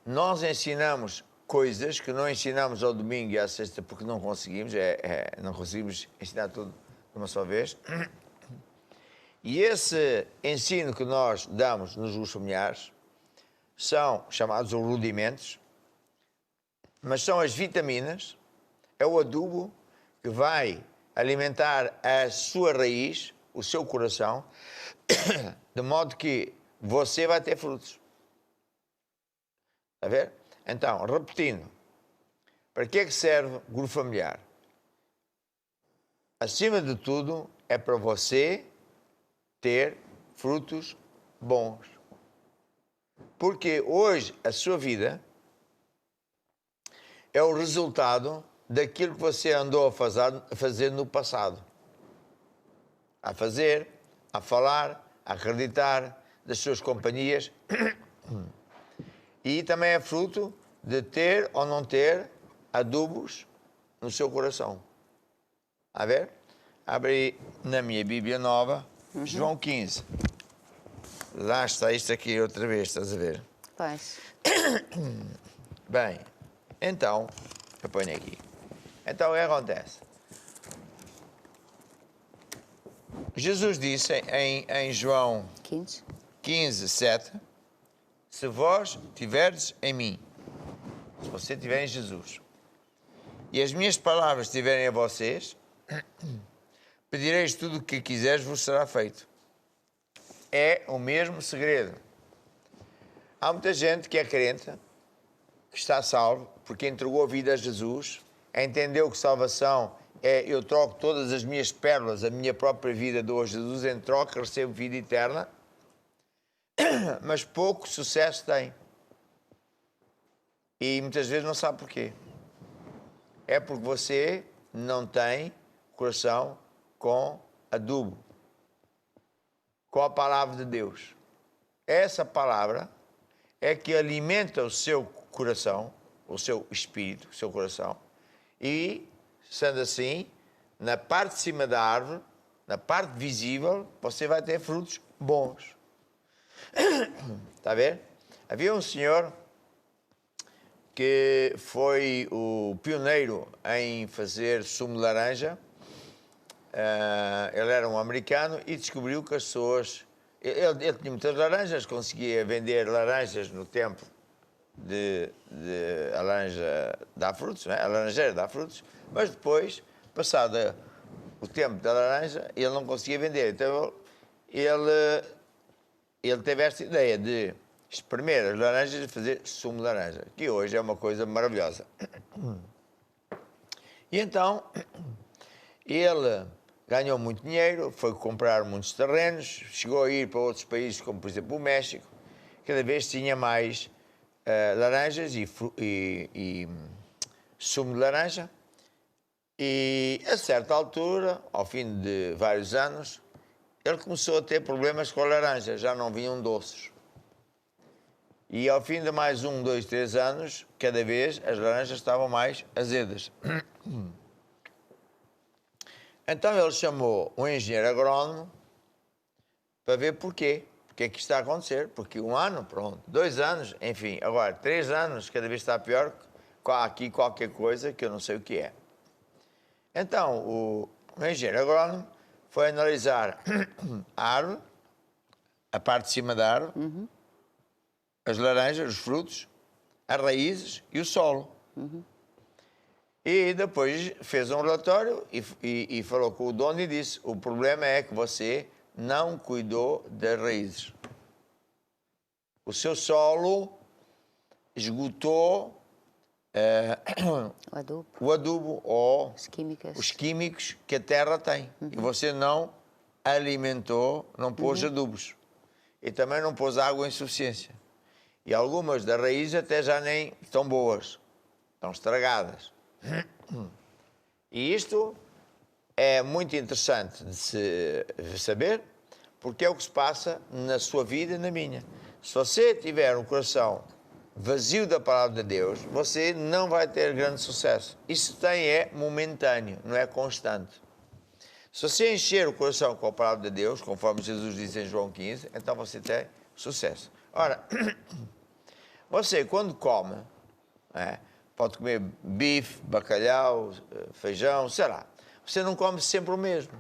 nós ensinamos coisas que não ensinamos ao domingo e à sexta porque não conseguimos, não conseguimos ensinar tudo de uma só vez. E esse ensino que nós damos nos grupos familiares são chamados os rudimentos, mas são as vitaminas, é o adubo que vai alimentar a sua raiz, o seu coração, de modo que você vai ter frutos. Está a ver? Então, repetindo, para que é que serve o grupo familiar? Acima de tudo, é para você ter frutos bons. Porque hoje a sua vida é o resultado daquilo que você andou a fazer no passado. A fazer, a falar, a acreditar das suas companhias. E também é fruto de ter ou não ter adubos no seu coração. A ver? Abre aí na minha Bíblia Nova, João 15. Lá está isto aqui outra vez, estás a ver? Pois. Bem, então, eu ponho aqui. Então, o que acontece? Jesus disse em João 15, 7, se vós tiverdes em mim, se você tiver em Jesus, e as minhas palavras estiverem a vocês, pedireis tudo o que quiseres, vos será feito. É o mesmo segredo. Há muita gente que é crente, que está salvo, porque entregou a vida a Jesus, entendeu que salvação é eu troco todas as minhas pérolas, a minha própria vida dou a Jesus, em troca recebo vida eterna, mas pouco sucesso tem. E muitas vezes não sabe porquê. É porque você não tem coração com adubo, com a palavra de Deus. Essa palavra é que alimenta o seu coração, o seu espírito, o seu coração, e, sendo assim, na parte de cima da árvore, na parte visível, você vai ter frutos bons. Está a ver? Havia um senhor que foi o pioneiro em fazer sumo de laranja. Ele era um americano e descobriu que as pessoas... Ele tinha muitas laranjas, conseguia vender laranjas no tempo de a laranja dá frutos, não é? A laranjeira dá frutos, mas depois, passado o tempo da laranja, ele não conseguia vender. Então ele teve esta ideia de espremer as laranjas e fazer sumo de laranja, que hoje é uma coisa maravilhosa. E então, ele ganhou muito dinheiro, foi comprar muitos terrenos, chegou a ir para outros países, como por exemplo o México, cada vez tinha mais laranjas e sumo de laranja. E a certa altura, ao fim de vários anos, ele começou a ter problemas com a laranja, já não vinham doces. E ao fim de mais 1, 2, 3 anos, cada vez as laranjas estavam mais azedas. Então ele chamou um engenheiro agrónomo para ver porquê. Porque é que isto está a acontecer? Porque 1 ano, pronto, 2 anos, enfim, agora 3 anos, cada vez está pior, há aqui qualquer coisa que eu não sei o que é. Então o engenheiro agrónomo foi analisar a árvore, a parte de cima da árvore, as laranjas, os frutos, as raízes e o solo. E depois fez um relatório e falou com o dono e disse: o problema é que você não cuidou das raízes. O seu solo esgotou o adubo ou os químicos que a terra tem. E você não alimentou, não pôs adubos. E também não pôs água em suficiência. E algumas das raízes até já nem estão boas, estão estragadas. E isto é muito interessante de se saber, porque é o que se passa na sua vida e na minha. Se você tiver um coração vazio da palavra de Deus, você não vai ter grande sucesso. Isso tem é momentâneo, não é constante. Se você encher o coração com a palavra de Deus, conforme Jesus diz em João 15, então você tem sucesso. Ora, você quando come, pode comer bife, bacalhau, feijão, sei lá. Você não come sempre o mesmo.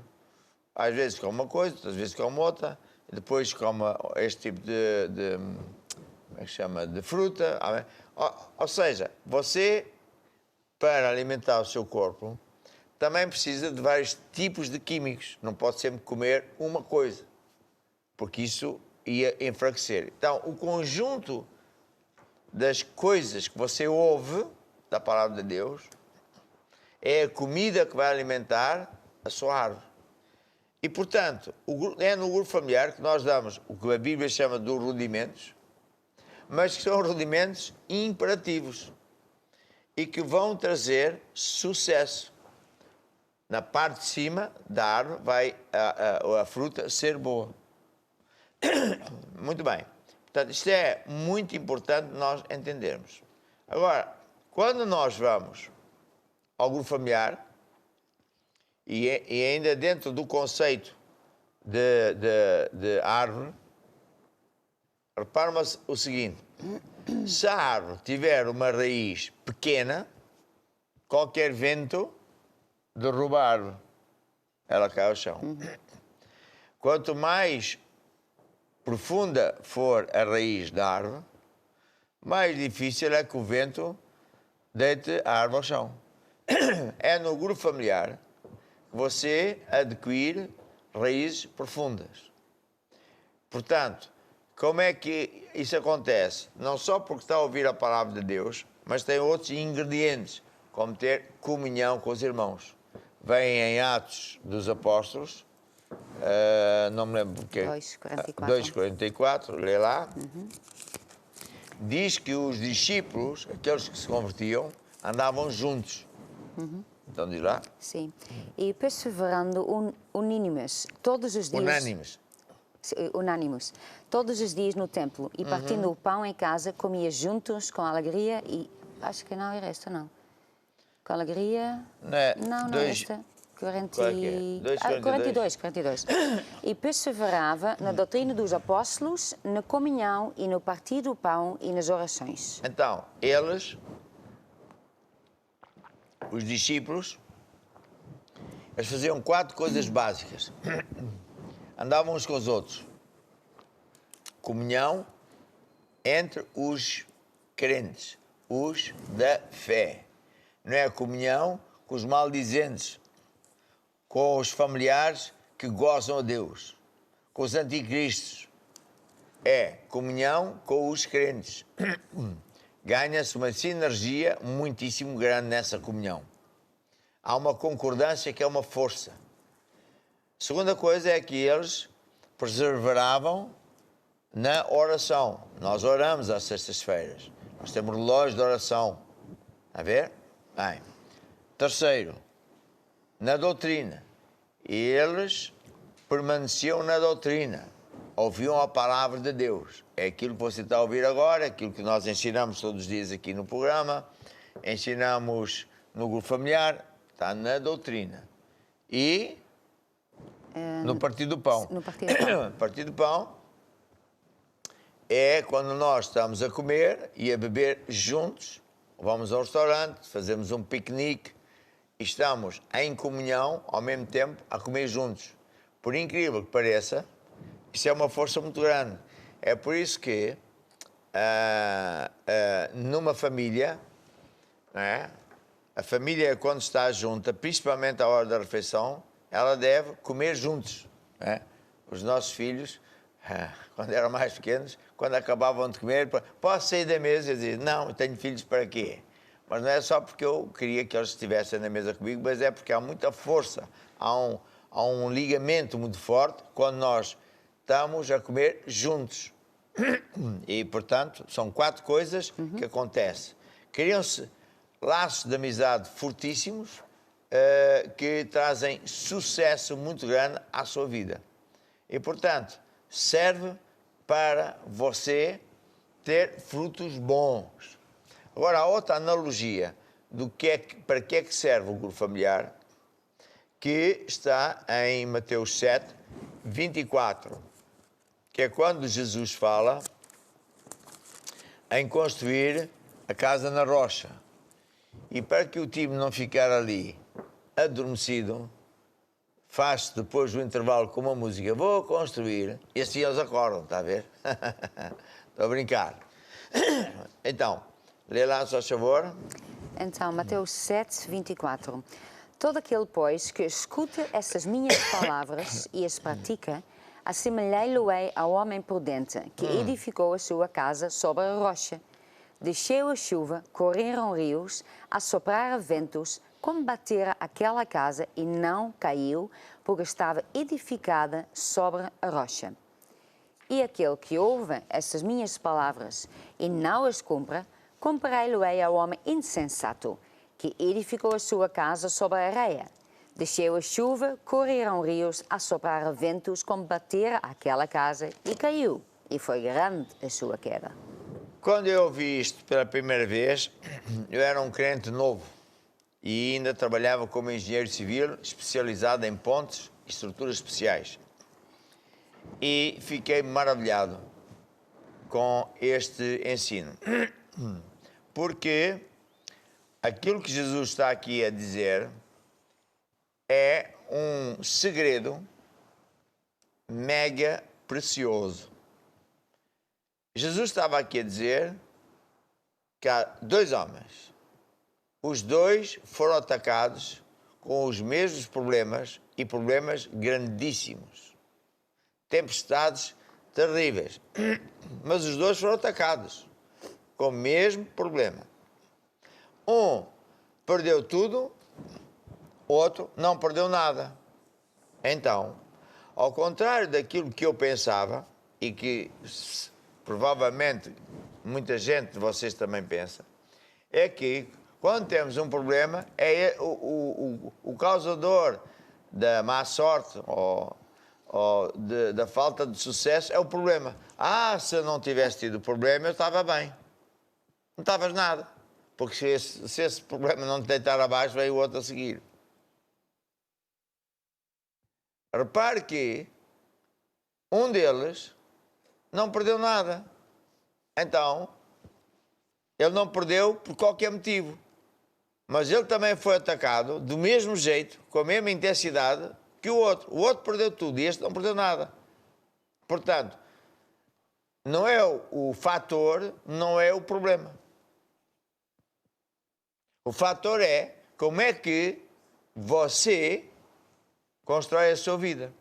Às vezes come uma coisa, outras vezes come outra, e depois come este tipo como é que chama? De fruta. Ou seja, você, para alimentar o seu corpo, também precisa de vários tipos de químicos. Não pode sempre comer uma coisa, porque isso ia enfraquecer. Então, o conjunto das coisas que você ouve da palavra de Deus é a comida que vai alimentar a sua árvore. E, portanto, é no grupo familiar que nós damos o que a Bíblia chama de rudimentos, mas que são rudimentos imperativos e que vão trazer sucesso. Na parte de cima da árvore vai a fruta ser boa. Muito bem. Portanto, isto é muito importante nós entendermos. Agora, quando nós vamos ao grupo familiar, e ainda dentro do conceito de árvore, repara-me o seguinte: se a árvore tiver uma raiz pequena, qualquer vento derruba a árvore, ela cai ao chão. Quanto mais profunda for a raiz da árvore, mais difícil é que o vento deite a árvore ao chão. É no grupo familiar que você adquire raízes profundas. Portanto, como é que isso acontece? Não só porque está a ouvir a palavra de Deus, mas tem outros ingredientes, como ter comunhão com os irmãos. Vem em Atos dos Apóstolos, não me lembro porque. 2:44, lê lá. Diz que os discípulos, aqueles que se convertiam, andavam juntos. Então diz lá. Sim. E perseverando unânimes todos os dias. Unânimes. Todos os dias no templo e partindo o pão em casa, comia juntos com alegria e. Acho que não é esta, não. Com alegria. Não é esta. 42. E perseverava na doutrina dos apóstolos, na comunhão e no partir do pão e nas orações. Então, eles, os discípulos, eles faziam 4 coisas básicas. Andavam uns com os outros. Comunhão entre os crentes, os da fé. Não é a comunhão com os maldizentes, com os familiares que gozam a Deus, com os anticristos, é comunhão com os crentes. Ganha-se uma sinergia muitíssimo grande nessa comunhão. Há uma concordância que é uma força. A segunda coisa é que eles perseveravam na oração. Nós oramos às sextas-feiras. Nós temos relógio de oração. Está a ver? Bem. Terceiro, na doutrina. Eles permaneciam na doutrina. Ouviam a palavra de Deus. É aquilo que você está a ouvir agora, aquilo que nós ensinamos todos os dias aqui no programa, ensinamos no grupo familiar, está na doutrina. E no Partido do Pão. No Partido do Pão. Partido do Pão é quando nós estamos a comer e a beber juntos, vamos ao restaurante, fazemos um piquenique e estamos em comunhão, ao mesmo tempo, a comer juntos. Por incrível que pareça, isso é uma força muito grande. É por isso que, numa família, não é? A família, quando está junta, principalmente à hora da refeição, ela deve comer juntos. Não é? Os nossos filhos, quando eram mais pequenos, quando acabavam de comer, posso sair da mesa e dizer, não, eu tenho filhos para quê? Mas não é só porque eu queria que eles estivessem na mesa comigo, mas é porque há muita força, há um ligamento muito forte quando nós estamos a comer juntos. E, portanto, são 4 coisas que acontecem. Criam-se laços de amizade fortíssimos que trazem sucesso muito grande à sua vida. E, portanto, serve para você ter frutos bons. Agora, há outra analogia do para que é que serve o grupo familiar, que está em Mateus 7, 24, que é quando Jesus fala em construir a casa na rocha. E para que o time não ficar ali adormecido, faz-se depois do intervalo com uma música, vou construir, e assim eles acordam, está a ver? Estou a brincar. Então, lê lá, só favor. Então, Mateus 7, 24. Todo aquele, pois, que escuta essas minhas palavras e as pratica, assemelhei-lo-ei ao homem prudente, que edificou a sua casa sobre a rocha. Desceu a chuva, correram rios, assopraram ventos, combatera aquela casa e não caiu, porque estava edificada sobre a rocha. E aquele que ouve essas minhas palavras e não as cumpre, comparei-lo-ei ao homem insensato, que edificou a sua casa sobre a areia. Desceu a chuva, correram rios, assopraram ventos, combatera aquela casa e caiu, e foi grande a sua queda. Quando eu ouvi isto pela primeira vez, eu era um crente novo e ainda trabalhava como engenheiro civil especializado em pontes e estruturas especiais. E fiquei maravilhado com este ensino, porque aquilo que Jesus está aqui a dizer é um segredo mega precioso. Jesus estava aqui a dizer que há 2 homens. Os 2 foram atacados com os mesmos problemas e problemas grandíssimos. Tempestades terríveis. Mas os 2 foram atacados com o mesmo problema. Um perdeu tudo, o outro não perdeu nada. Então, ao contrário daquilo que eu pensava e que provavelmente muita gente de vocês também pensa, é que quando temos um problema, é o causador da má sorte ou da falta de sucesso é o problema. Se eu não tivesse tido problema, eu estava bem. Não estavas nada. Porque se esse problema não te deitar abaixo, veio o outro a seguir. Repare que um deles não perdeu nada. Então, ele não perdeu por qualquer motivo. Mas ele também foi atacado do mesmo jeito, com a mesma intensidade que o outro. O outro perdeu tudo e este não perdeu nada. Portanto, não é o fator, não é o problema. O fator é como é que você constrói a sua vida.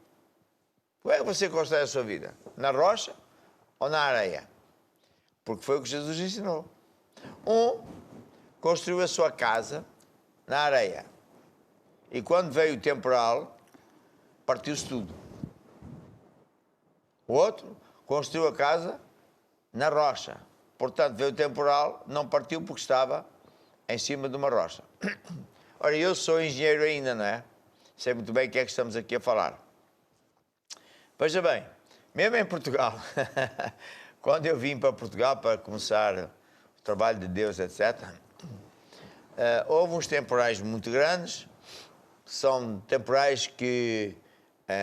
Como é que você constrói a sua vida? Na rocha ou na areia? Porque foi o que Jesus ensinou. Um construiu a sua casa na areia. E quando veio o temporal, partiu-se tudo. O outro construiu a casa na rocha. Portanto, veio o temporal, não partiu porque estava em cima de uma rocha. Ora, eu sou engenheiro ainda, não é? Sei muito bem o que é que estamos aqui a falar. Veja bem, mesmo em Portugal, quando eu vim para Portugal para começar o trabalho de Deus, etc., houve uns temporais muito grandes. São temporais que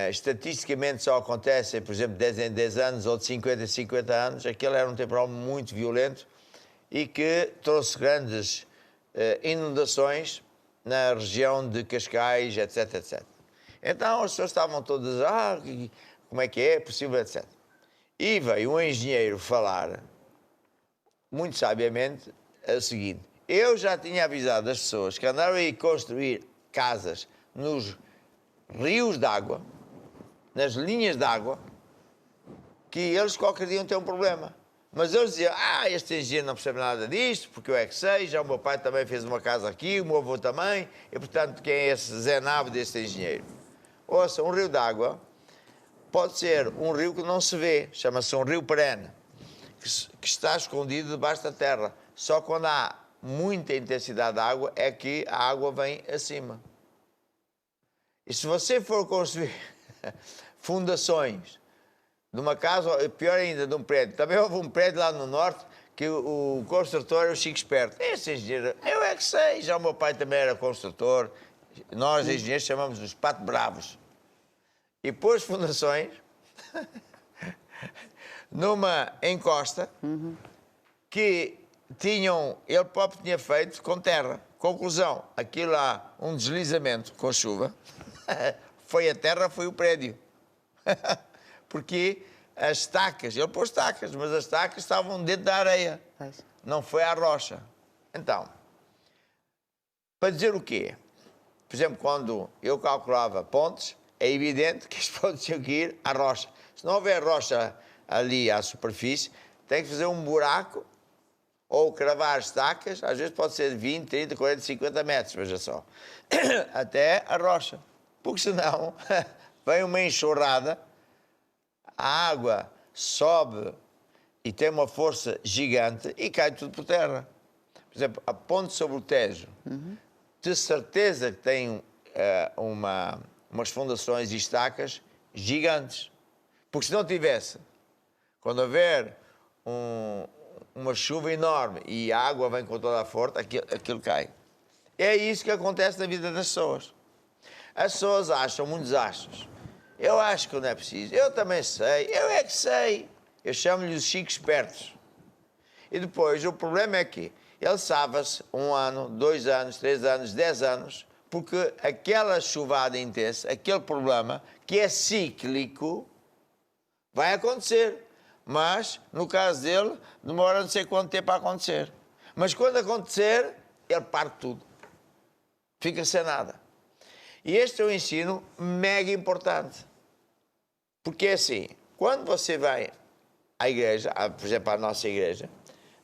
estatisticamente só acontecem, por exemplo, 10 em 10 anos ou de 50 em 50 anos. Aquele era um temporal muito violento e que trouxe grandes inundações na região de Cascais, etc, etc. Então as pessoas estavam todas, como é que é possível, etc. E veio um engenheiro falar, muito sabiamente, o seguinte: eu já tinha avisado as pessoas que andaram a ir construir casas nos rios d'água, nas linhas d'água, que eles qualquer dia iam ter um problema. Mas eles diziam, este engenheiro não percebe nada disto, porque eu é que sei, já o meu pai também fez uma casa aqui, o meu avô também, e portanto quem é esse Zé Nabo deste engenheiro? Ouça, um rio d'água pode ser um rio que não se vê, chama-se um rio perene, que está escondido debaixo da terra. Só quando há muita intensidade de água é que a água vem acima. E se você for construir fundações de uma casa, pior ainda, de um prédio. Também houve um prédio lá no norte que o construtor era o Chico Esperto. Esse engenheiro, eu é que sei, já o meu pai também era construtor. Nós, engenheiros, chamamos os pato bravos. E pôs fundações numa encosta que ele próprio tinha feito com terra. Conclusão, aquilo lá, um deslizamento com chuva, foi a terra, foi o prédio. Porque as estacas, ele pôs estacas, mas as estacas estavam dentro da areia, não foi à rocha. Então, para dizer o quê? Por exemplo, quando eu calculava pontes, é evidente que as pontes tinham que ir à rocha. Se não houver rocha ali à superfície, tem que fazer um buraco ou cravar estacas, às vezes pode ser de 20, 30, 40, 50 metros, veja só, até a rocha. Porque senão vem uma enxurrada, a água sobe e tem uma força gigante e cai tudo por terra. Por exemplo, a ponte sobre o Tejo, de certeza que tem umas fundações e estacas gigantes. Porque se não tivesse, quando houver uma chuva enorme e a água vem com toda a força, aquilo cai. É isso que acontece na vida das pessoas. As pessoas acham muitos achos. Eu acho que não é preciso. Eu também sei. Eu é que sei. Eu chamo-lhe os chicos espertos. E depois, o problema é que ele sabe-se 1 ano, 2 anos, 3 anos, 10 anos, porque aquela chuvada intensa, aquele problema, que é cíclico, vai acontecer. Mas, no caso dele, demora não sei quanto tempo a acontecer. Mas quando acontecer, ele parte tudo. Fica sem nada. E este é um ensino mega importante. Porque é assim, quando você vai à igreja, por exemplo, à nossa igreja,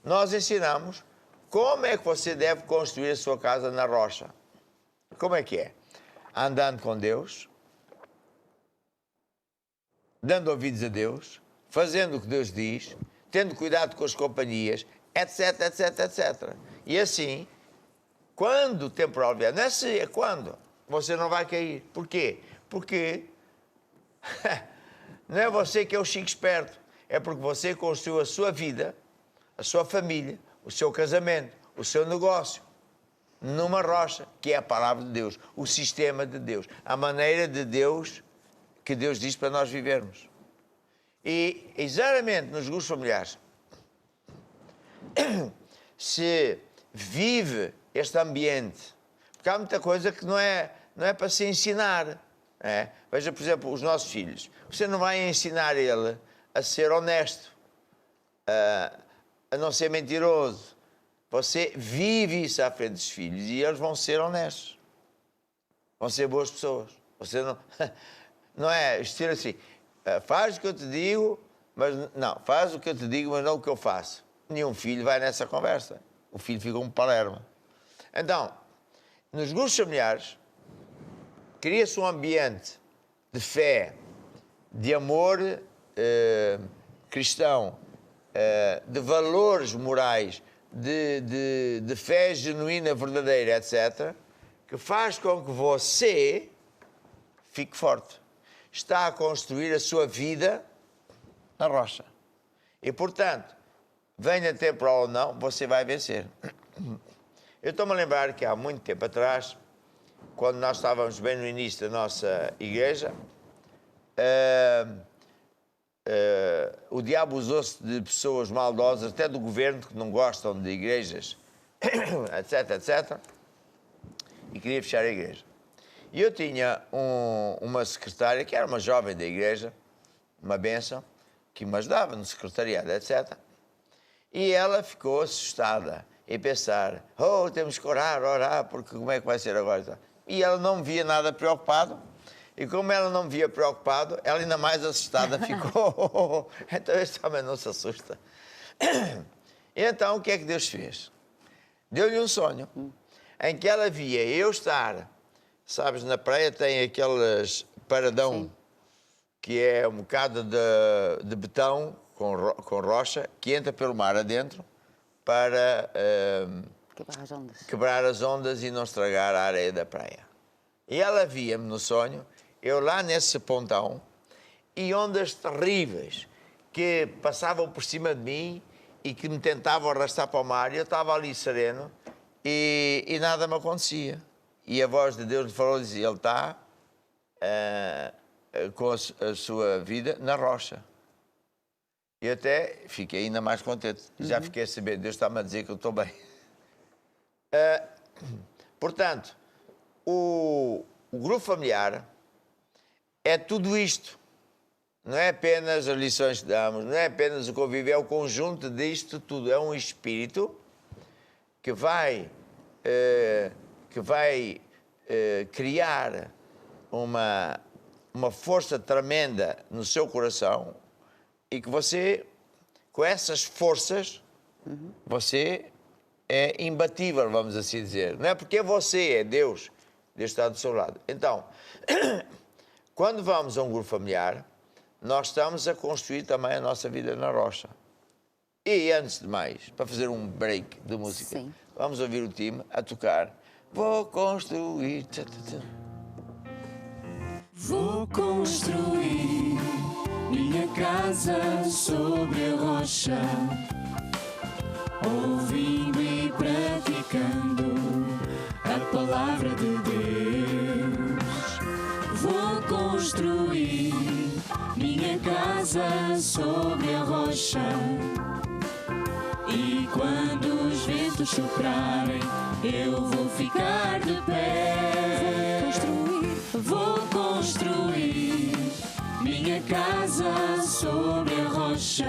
nós ensinamos como é que você deve construir a sua casa na rocha. Como é que é? Andando com Deus, dando ouvidos a Deus, fazendo o que Deus diz, tendo cuidado com as companhias, etc, etc, etc. E assim, quando o temporal vier, não é se, é quando, você não vai cair. Por quê? Porque não é você que é o chico esperto, é porque você construiu a sua vida, a sua família, o seu casamento, o seu negócio, numa rocha, que é a palavra de Deus, o sistema de Deus, a maneira de Deus, que Deus diz para nós vivermos. E, exatamente nos grupos familiares, se vive este ambiente, porque há muita coisa que não é para se ensinar. É? Veja, por exemplo, os nossos filhos. Você não vai ensinar ele a ser honesto, a não ser mentiroso. Você vive isso à frente dos filhos e eles vão ser honestos. Vão ser boas pessoas. Você não é estilo assim, faz o que eu te digo, Mas não, faz o que eu te digo, mas não o que eu faço. Nenhum filho vai nessa conversa. O filho fica um palermo. Então, nos grupos familiares, cria-se um ambiente de fé, de amor cristão, de valores morais, de fé genuína, verdadeira, etc., que faz com que você fique forte. Está a construir a sua vida na rocha. E, portanto, venha temporal ou não, você vai vencer. Eu estou-me a lembrar que há muito tempo atrás, quando nós estávamos bem no início da nossa igreja, o diabo usou-se de pessoas maldosas, até do governo, que não gostam de igrejas, etc, etc, e queria fechar a igreja. E eu tinha uma secretária, que era uma jovem da igreja, uma bênção, que me ajudava no secretariado, etc. E ela ficou assustada e pensar, temos que orar, porque como é que vai ser agora? E ela não me via nada preocupado. E como ela não me via preocupado, ela ainda mais assustada ficou. Então este homem não se assusta. E então o que é que Deus fez? Deu-lhe um sonho em que ela via eu estar, sabes, na praia tem aqueles paradão, sim, que é um bocado de betão com rocha, que entra pelo mar adentro para quebrar as ondas e não estragar a areia da praia. E ela via-me no sonho, eu lá nesse pontão, e ondas terríveis que passavam por cima de mim e que me tentavam arrastar para o mar, e eu estava ali sereno e nada me acontecia. E a voz de Deus lhe falou e dizia, ele está com a sua vida na rocha. E até fiquei ainda mais contente. Já fiquei a saber, Deus está-me a dizer que eu estou bem. Portanto, o grupo familiar é tudo isto. Não é apenas as lições que damos, não é apenas o convívio, é o conjunto disto tudo. É um espírito que vai criar uma força tremenda no seu coração e que você, com essas forças, você é imbatível, vamos assim dizer. Não é porque você é Deus, Deus está do seu lado. Então, quando vamos a um grupo familiar, nós estamos a construir também a nossa vida na rocha. E, antes de mais, para fazer um break de música, sim, vamos ouvir o time a tocar Vou construir... Vou construir minha casa sobre a rocha, ouvindo e praticando a palavra de Deus. Vou construir minha casa sobre a rocha, e quando os ventos soprarem, eu vou ficar de pé. Vou construir minha casa sobre a rocha,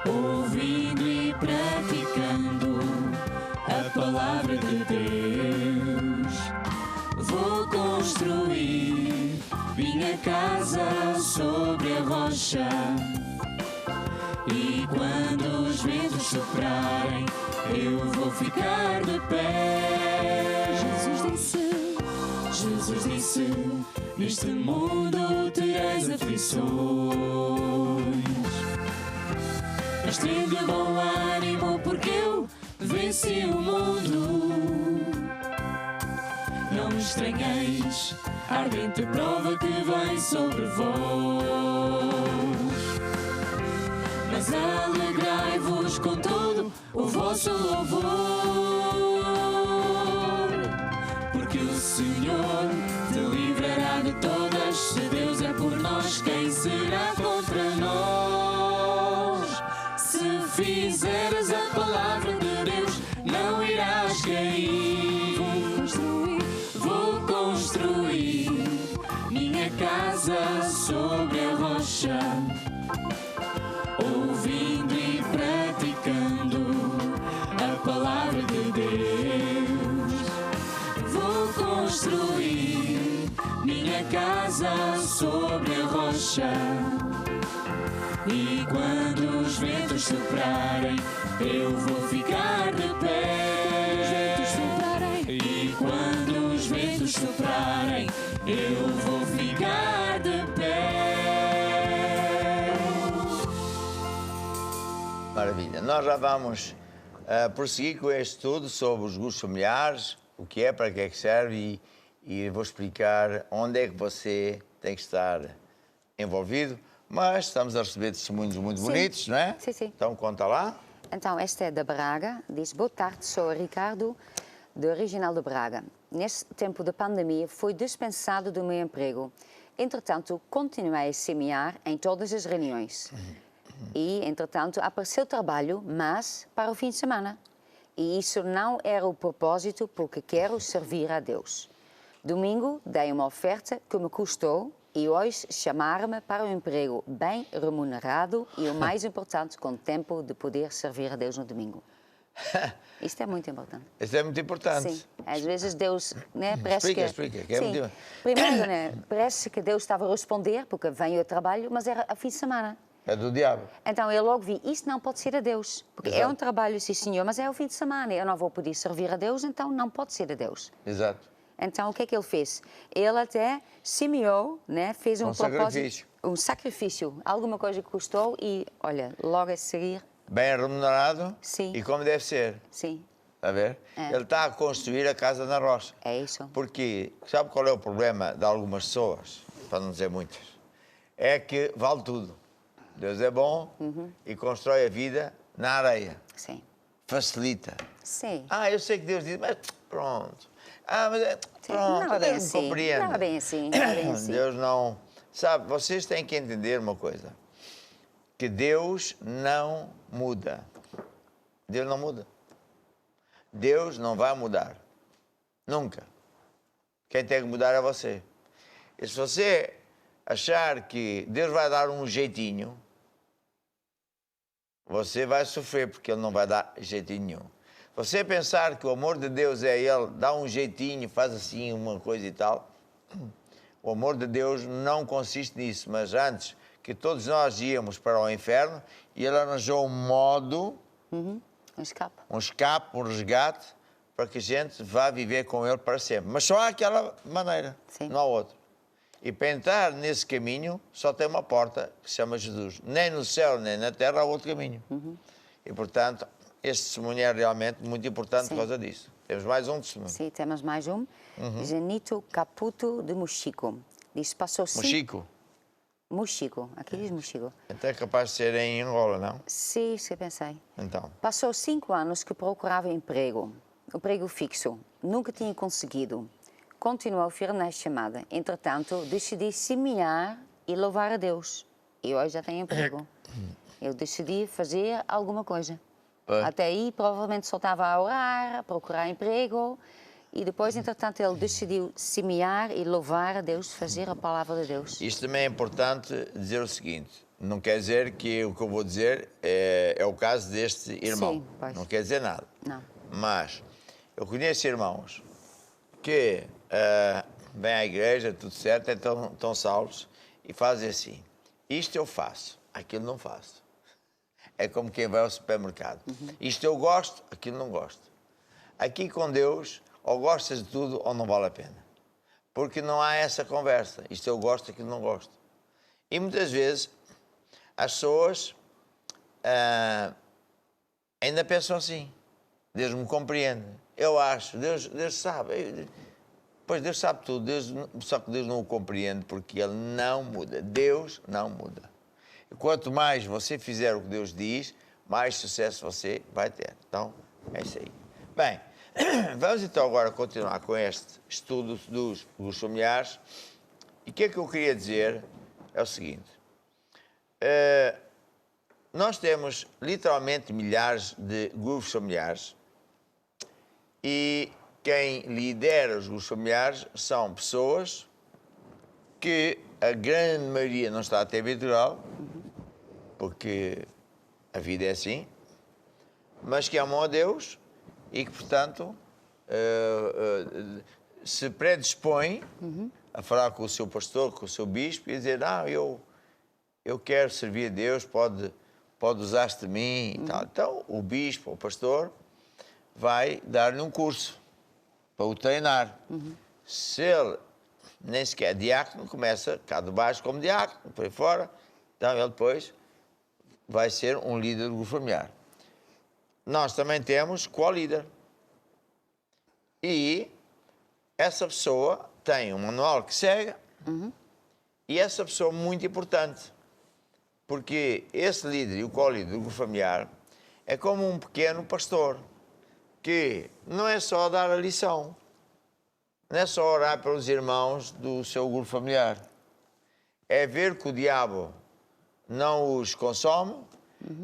ouvindo e praticando a palavra de Deus. Vou construir minha casa sobre a rocha, e quando os ventos soprarem, eu vou ficar de pé. Jesus disse, neste mundo tereis aflições, mas tende bom ânimo, porque eu venci o mundo. Não me estranheis a ardente prova que vem sobre vós, mas alegrai-vos com todo o vosso louvor, porque o Senhor te livrará de todas. Se Deus é por nós, quem será contra nós? Se fizeres a palavra de Deus, não irás cair. Vou construir minha casa sobre a rocha, ouvindo e praticando a palavra de Deus. Vou construir minha casa sobre a rocha, E quando os ventos soprarem, eu vou ficar de pé. E quando os ventos soprarem, eu vou ficar de pé. Maravilha. Nós já vamos prosseguir com este estudo sobre os grupos familiares, o que é, para que é que serve e vou explicar onde é que você tem que estar envolvido. Mas estamos a receber testemunhos muito bonitos, não é? Sim, sim. Então conta lá. Então, esta é da Braga, diz: boa tarde, sou o Ricardo, de Regional de Braga. Neste tempo de pandemia, fui dispensado do meu emprego. Entretanto, continuei a semear em todas as reuniões. E, entretanto, apareceu trabalho, mas para o fim de semana. E isso não era o propósito, porque quero servir a Deus. Domingo, dei uma oferta que me custou, e hoje chamaram-me para um emprego bem remunerado e, o mais importante, com tempo de poder servir a Deus no domingo. Isto é muito importante. Isso é muito importante. Sim, às vezes Deus, né, parece Explica, que é Sim. muito... Primeiro, né, parece que Deus estava a responder, porque vem o trabalho, mas era a fim de semana. É do diabo. Então eu logo vi, isto não pode ser a Deus, porque Exato. é um trabalho, sim senhor, mas é o fim de semana, eu não vou poder servir a Deus, então não pode ser a Deus. Exato. Então, o que é que ele fez? Ele até semeou, né? Fez um propósito, sacrifício. um sacrifício, alguma coisa que custou e, olha, logo a seguir, Bem remunerado. Sim. E como deve ser. sim, Está a ver? É. Ele está a construir a casa na rocha. é isso. Porque, sabe qual é o problema de algumas pessoas, para não dizer muitas? É que vale tudo. Deus é bom e constrói a vida na areia. Sim, Facilita. sim. Eu sei que Deus diz, mas pronto. Mas Sim, pronto, não é bem Deus me assim, compreende. não é bem assim, não é bem assim. Deus não... Sabe, vocês têm que entender uma coisa. Que Deus não muda. Deus não muda. Deus não vai mudar. Nunca. Quem tem que mudar é você. E se você achar que Deus vai dar um jeitinho, você vai sofrer, porque Ele não vai dar jeitinho nenhum. Você pensar que o amor de Deus é Ele, dá um jeitinho, faz assim uma coisa e tal. O amor de Deus não consiste nisso, mas antes que todos nós íamos para o inferno, e Ele arranjou um modo, Um escape. um escape, um resgate, para que a gente vá viver com Ele para sempre. Mas só há aquela maneira, Sim. não há outra. E para entrar nesse caminho, só tem uma porta que se chama Jesus. Nem no céu, nem na terra há outro caminho. E, portanto, este testemunho é realmente muito importante por causa disso. Temos mais um testemunho. Sim, temos mais um. Janito Caputo, de Mochico. Diz: passou Mochico. Mochico, aqui diz Mochico. Então é capaz de ser em Angola, não? Sim, isso que eu pensei. Então. Passou 5 anos que procurava emprego fixo. Nunca tinha conseguido. Continuou firme na chamada. Entretanto, decidi semear e louvar a Deus. E hoje já tenho emprego. Eu decidi fazer alguma coisa. Até aí, provavelmente só estava a orar, a procurar emprego. E depois, entretanto, ele decidiu semear e louvar a Deus, fazer a palavra de Deus. Isto também é importante dizer o seguinte. Não quer dizer que o que eu vou dizer é o caso deste irmão. Sim, pois. Não quer dizer nada. Não. Mas eu conheço irmãos que vêm à igreja, tudo certo, então estão salvos e fazem assim. Isto eu faço, aquilo não faço. É como quem vai ao supermercado. Isto eu gosto, aquilo não gosto. Aqui com Deus, ou gostas de tudo ou não vale a pena. Porque não há essa conversa. Isto eu gosto, aquilo não gosto. E muitas vezes as pessoas ainda pensam assim. Deus me compreende. Eu acho, Deus sabe. Pois Deus sabe tudo, só que Deus não o compreende porque Ele não muda. Deus não muda. E quanto mais você fizer o que Deus diz, mais sucesso você vai ter. Então, é isso aí. Bem, vamos então agora continuar com este estudo dos familiares. E o que é que eu queria dizer é o seguinte. Nós temos literalmente milhares de grupos familiares e quem lidera os grupos familiares são pessoas que a grande maioria não está a tempo integral, porque a vida é assim, mas que amam a Deus e que, portanto, se predispõem a falar com o seu pastor, com o seu bispo e dizer, eu eu quero servir a Deus, pode usar-se de mim e tal. Então, o bispo, o pastor, vai dar-lhe um curso para o treinar. Se ele nem sequer é diácono, começa cá de baixo como diácono, por aí fora, então ele depois vai ser um líder do grupo familiar. Nós também temos co-líder. E essa pessoa tem um manual que segue, e essa pessoa é muito importante, porque esse líder e o co-líder do grupo familiar é como um pequeno pastor, que não é só dar a lição, não é só orar pelos irmãos do seu grupo familiar, é ver que o diabo não os consome,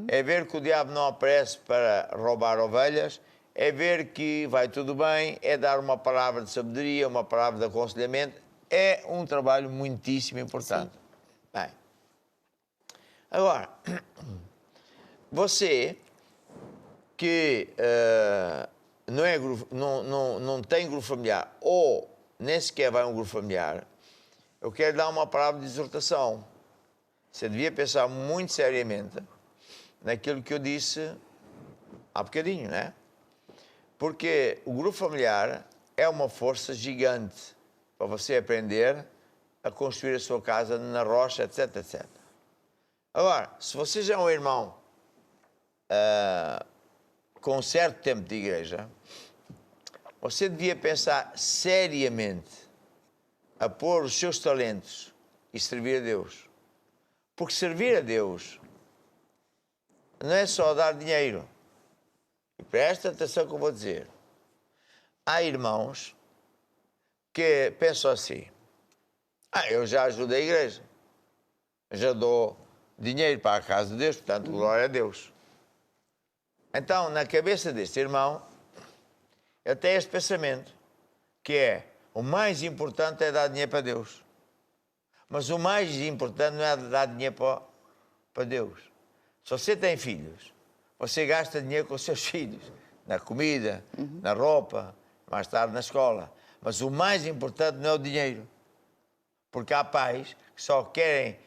é ver que o diabo não aparece para roubar ovelhas, é ver que vai tudo bem, é dar uma palavra de sabedoria, uma palavra de aconselhamento. É um trabalho muitíssimo importante. Bem, agora, você que não tem grupo familiar ou nem sequer vai a um grupo familiar, eu quero dar uma palavra de exortação. Você devia pensar muito seriamente naquilo que eu disse há bocadinho, não é? Porque o grupo familiar é uma força gigante para você aprender a construir a sua casa na rocha, etc, etc. Agora, se você já é um irmão com um certo tempo de igreja, você devia pensar seriamente a pôr os seus talentos e servir a Deus. Porque servir a Deus não é só dar dinheiro. E presta atenção que eu vou dizer. Há irmãos que pensam assim: eu já ajudo a igreja, já dou dinheiro para a casa de Deus, portanto, glória a Deus. Então, na cabeça deste irmão, ele tem este pensamento, que é: o mais importante é dar dinheiro para Deus. Mas o mais importante não é dar dinheiro para Deus. Se você tem filhos, você gasta dinheiro com os seus filhos, na comida, na roupa, mais tarde na escola. Mas o mais importante não é o dinheiro. Porque há pais que só querem,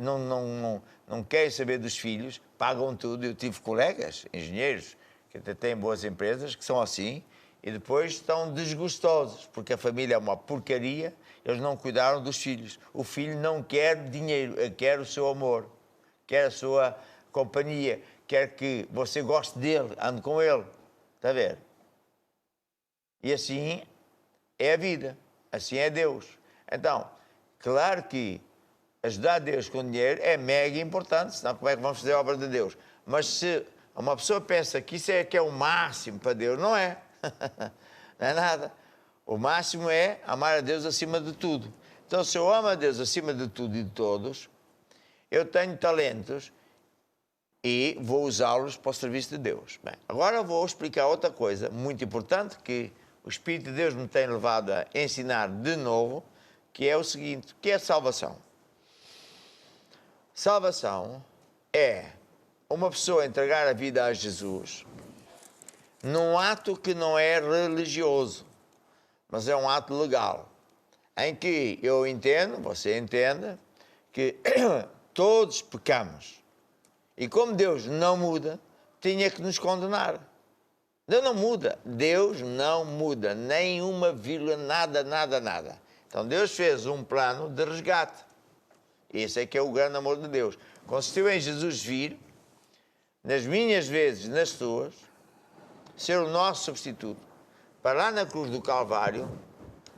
não querem saber dos filhos, pagam tudo. Eu tive colegas, engenheiros, que até têm boas empresas, que são assim, e depois estão desgostosos, porque a família é uma porcaria, eles não cuidaram dos filhos. O filho não quer dinheiro, ele quer o seu amor, quer a sua companhia, quer que você goste dele, ande com ele. Está a ver? E assim é a vida, assim é Deus. Então, claro que ajudar Deus com dinheiro é mega importante, senão como é que vamos fazer a obra de Deus? Mas se uma pessoa pensa que isso é que é o máximo para Deus, não é. Não é nada. O máximo é amar a Deus acima de tudo. Então, se eu amo a Deus acima de tudo e de todos, eu tenho talentos e vou usá-los para o serviço de Deus. Bem, agora eu vou explicar outra coisa muito importante que o Espírito de Deus me tem levado a ensinar de novo, que é o seguinte, que é a salvação. Salvação é uma pessoa entregar a vida a Jesus num ato que não é religioso, mas é um ato legal, em que eu entendo, você entenda, que todos pecamos. E como Deus não muda, tinha que nos condenar. Deus não muda. Deus não muda. Nenhuma vírgula, nada, nada, nada. Então Deus fez um plano de resgate. Esse é que é o grande amor de Deus. Consistiu em Jesus vir, nas minhas vezes, nas tuas, ser o nosso substituto, para lá na cruz do Calvário,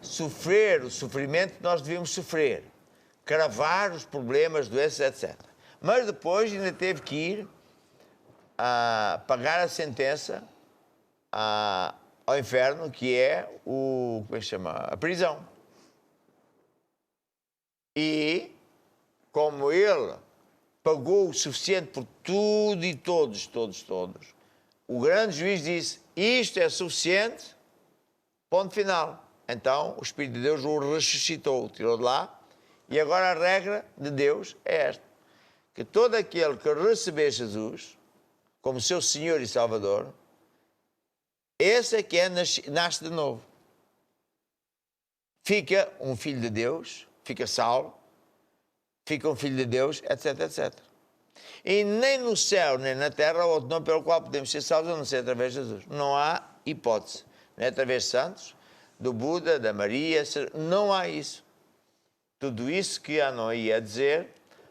sofrer o sofrimento que nós devíamos sofrer, cravar os problemas, doenças, etc. Mas depois ainda teve que ir a pagar a sentença ao inferno, que é o, como é que se chama? A prisão. E como ele pagou o suficiente por tudo e todos, o grande juiz disse: isto é suficiente, ponto final. Então o Espírito de Deus o ressuscitou, tirou de lá, e agora a regra de Deus é esta: que todo aquele que receber Jesus como seu Senhor e Salvador, esse é que nasce de novo. Fica um filho de Deus, fica salvo, fica um filho de Deus, etc, etc. E nem no céu, nem na terra, há outro nome pelo qual podemos ser salvos, a não ser através de Jesus. Não há hipótese. Não é através de santos, do Buda, da Maria, não há isso. Tudo isso que a não ia dizer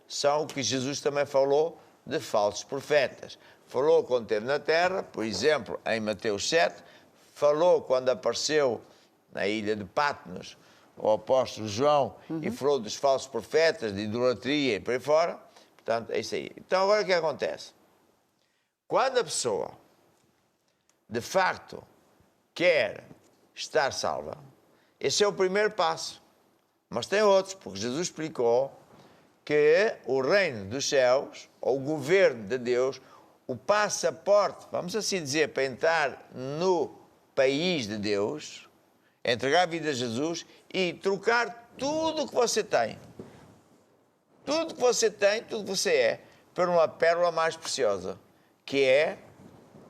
são o que Jesus também falou de falsos profetas. Falou quando esteve na terra, por exemplo, em Mateus 7, falou quando apareceu na ilha de Patmos o apóstolo João e falou dos falsos profetas, de idolatria e por aí fora. Portanto, é isso aí. Então, agora o que acontece? Quando a pessoa, de facto, quer estar salva, esse é o primeiro passo. Mas tem outros, porque Jesus explicou que o reino dos céus, ou o governo de Deus, o passaporte, vamos assim dizer, para entrar no país de Deus, entregar a vida a Jesus e trocar tudo o que você tem. Tudo que você tem, tudo que você é, por uma pérola mais preciosa, que é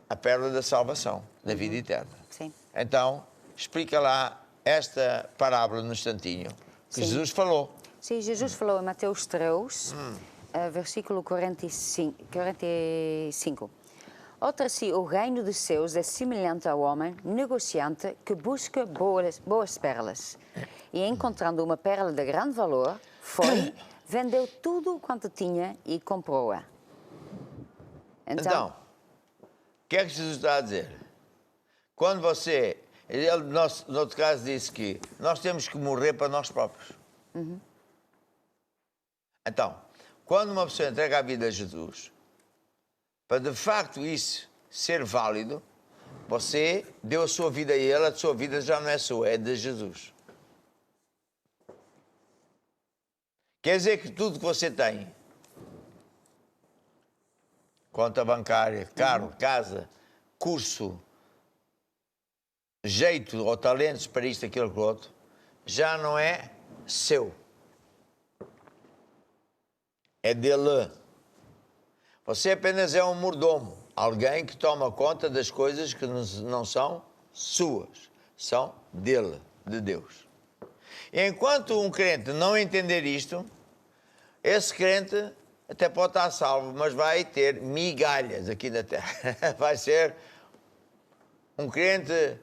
a pérola da salvação, da vida eterna. Sim. Então, explica lá esta parábola no instantinho que Jesus falou. Sim, Jesus falou em Mateus 3, versículo 45. Outra assim, o reino dos céus é semelhante ao homem negociante que busca boas pérolas. E encontrando uma pérola de grande valor, foi, vendeu tudo quanto tinha e comprou-a. Então, o que é que Jesus está a dizer? Quando você... Ele, no outro caso, disse que nós temos que morrer para nós próprios. Então, quando uma pessoa entrega a vida a Jesus, para de facto isso ser válido, você deu a sua vida a Ele, a sua vida já não é sua, é de Jesus. Quer dizer que tudo que você tem, conta bancária, carro, casa, curso, jeito ou talentos para isto, aquilo, aquilo outro, já não é seu. É dele. Você apenas é um mordomo, alguém que toma conta das coisas que não são suas, são dele, de Deus. E enquanto um crente não entender isto, esse crente até pode estar salvo, mas vai ter migalhas aqui na terra. Vai ser um crente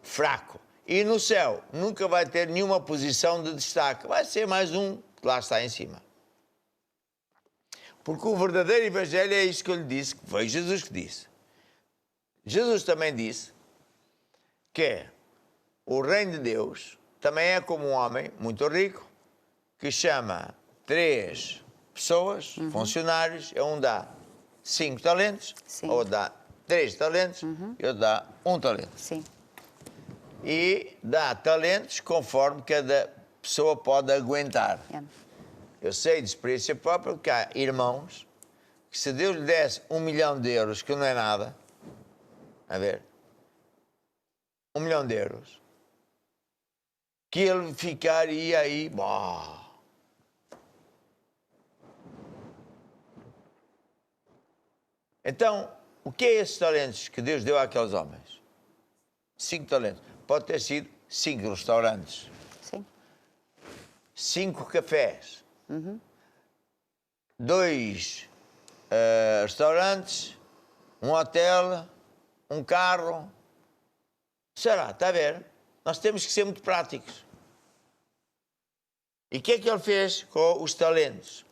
fraco. E no céu nunca vai ter nenhuma posição de destaque. Vai ser mais um que lá está em cima. Porque o verdadeiro evangelho é isso que eu lhe disse, que foi Jesus que disse. Jesus também disse que o reino de Deus também é como um homem muito rico que chama 3 pessoas, funcionários, um dá 5 talentos, ou dá 3 talentos, e outro dá 1 talento. Sim. E dá talentos conforme cada pessoa pode aguentar. Eu sei de experiência própria que há irmãos que se Deus lhe desse 1 milhão de euros, que não é nada, a ver, 1 milhão de euros, que ele ficaria aí, bah. Então, o que é esses talentos que Deus deu àqueles homens? 5 talentos. Pode ter sido 5 restaurantes. Sim. 5 cafés. 2 restaurantes, um hotel, um carro. Será? Está a ver? Nós temos que ser muito práticos. E o que é que ele fez com os talentos?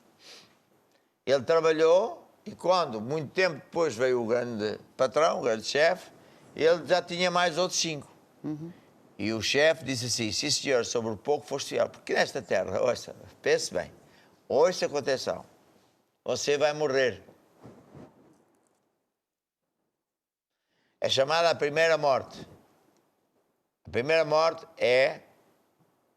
Ele trabalhou e quando, muito tempo depois, veio o grande patrão, o grande chefe, ele já tinha mais outros 5. E o chefe disse assim, sim senhor, sobre o pouco foste fiel. Porque nesta terra, ouça, pense bem, ouça com atenção, você vai morrer. É chamada a primeira morte. A primeira morte é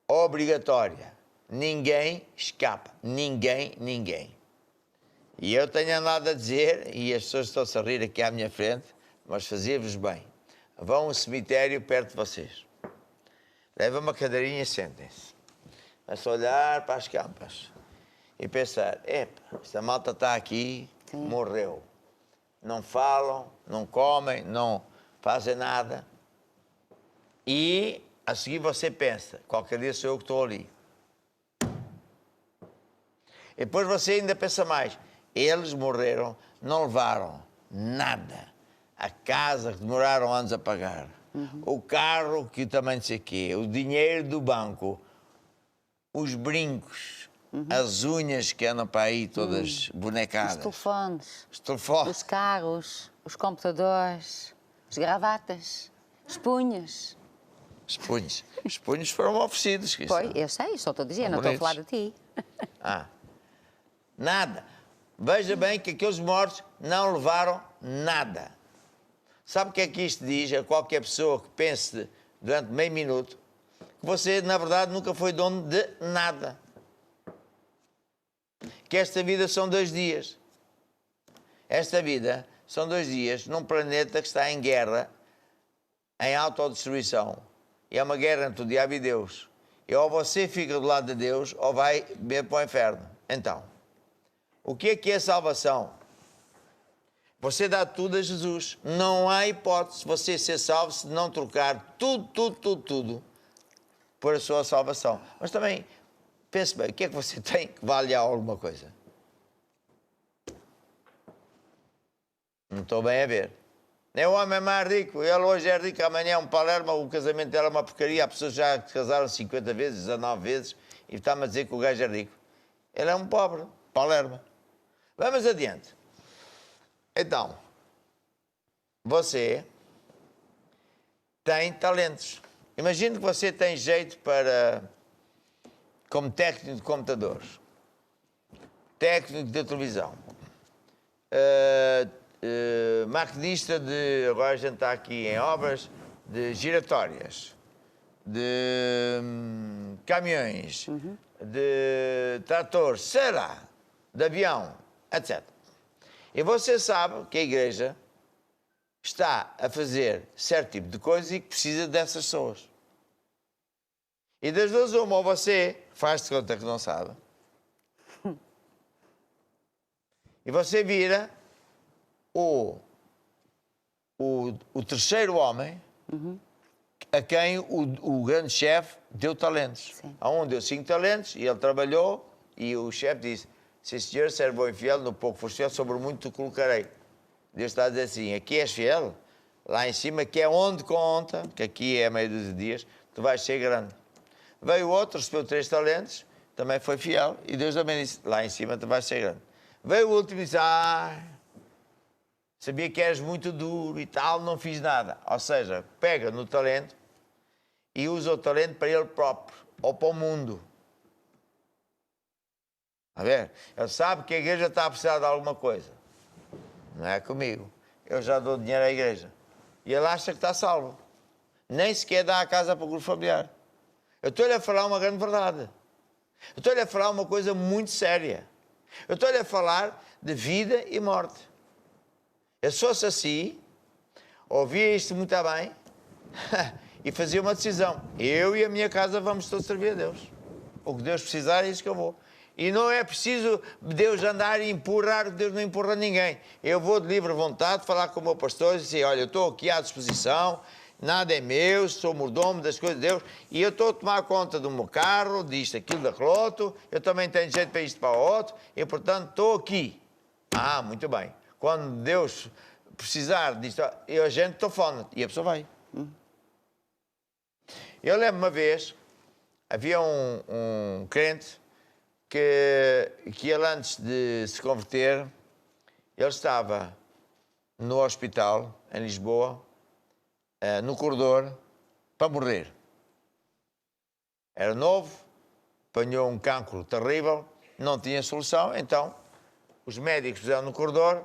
obrigatória. Ninguém escapa. Ninguém. E eu tenho andado a dizer, e as pessoas estão-se a rir aqui à minha frente, mas fazia-vos bem. Vão a um cemitério perto de vocês. Leva uma cadeirinha e sentem-se. Vai-se olhar para as campas e pensar, epa, esta malta está aqui, morreu. Não falam, não comem, não fazem nada. E a seguir você pensa, qualquer dia sou eu que estou ali. E depois você ainda pensa mais. Eles morreram, não levaram nada. A casa que demoraram anos a pagar. O carro que também não sei o quê. O dinheiro do banco. Os brincos. As unhas que andam para aí todas bonecadas. Os telefones, Os os carros, os computadores, as gravatas, as punhas. Os punhos. Os punhos foram oferecidos. Que Pois, isso- eu sei, só estou a dizer, São não estou a falar de bonitos. ti. Ah, nada. Veja bem que aqueles mortos não levaram nada. Sabe o que é que isto diz a qualquer pessoa que pense durante meio minuto? Que você, na verdade, nunca foi dono de nada. Que esta vida são 2 dias. Esta vida são 2 dias num planeta que está em guerra, em autodestruição. E é uma guerra entre o diabo e Deus. E ou você fica do lado de Deus ou vai ver para o inferno. Então, o que é salvação? Você dá tudo a Jesus. Não há hipótese de você ser salvo se não trocar tudo por a sua salvação. Mas também, pense bem, o que é que você tem que vale alguma coisa? Não estou bem a ver. Nem o homem é mais rico. Ele hoje é rico, amanhã é um palerma, o casamento dela é uma porcaria. Há pessoas que já casaram 50 vezes, 19 vezes, e está-me a dizer que o gajo é rico. Ele é um pobre, palerma. Vamos adiante. Então, você tem talentos. Imagine que você tem jeito para, como técnico de computadores, técnico de televisão, maquinista de, agora a gente está aqui em obras, de giratórias, de caminhões, de tratores, sei lá, de avião, etc. E você sabe que a igreja está a fazer certo tipo de coisa e que precisa dessas pessoas. E das duas uma, ou você faz de conta que não sabe, e você vira o terceiro homem a quem o grande chefe deu talentos. Sim. A um deu 5 talentos e ele trabalhou e o chefe disse: "Sim, senhor, servo bom e fiel, no pouco foste fiel, sobre muito te colocarei." Deus está a dizer assim: aqui és fiel, lá em cima, que é onde conta, que aqui é meio dos dias, tu vais ser grande. Veio outro, recebeu 3 talentos, também foi fiel, e Deus também disse: lá em cima tu vais ser grande. Veio o último e disse: sabia que eras muito duro e tal, não fiz nada. Ou seja, pega no talento e usa o talento para ele próprio, ou para o mundo. A ver? Ele sabe que a igreja está a precisar de alguma coisa. Não é comigo. Eu já dou dinheiro à igreja. E ele acha que está salvo. Nem sequer dá a casa para o grupo familiar. Eu estou-lhe a falar uma grande verdade. Eu estou-lhe a falar uma coisa muito séria. Eu estou-lhe a falar de vida e morte. Eu se fosse assim, ouvia isto muito bem e fazia uma decisão. Eu e a minha casa vamos todos servir a Deus. O que Deus precisar é isso que eu vou. E não é preciso Deus andar e empurrar, Deus não empurra ninguém. Eu vou de livre vontade falar com o meu pastor e dizer: olha, eu estou aqui à disposição, nada é meu, sou mordomo das coisas de Deus, e eu estou a tomar conta do meu carro, disto, aquilo, daquilo outro, eu também tenho jeito para isto, para o outro, e portanto estou aqui. Muito bem. Quando Deus precisar disto, a gente telefona e a pessoa vai. Eu lembro uma vez, havia um crente que ele, antes de se converter, ele estava no hospital, em Lisboa, no corredor, para morrer. Era novo, apanhou um cancro terrível, não tinha solução, então os médicos puseram no corredor,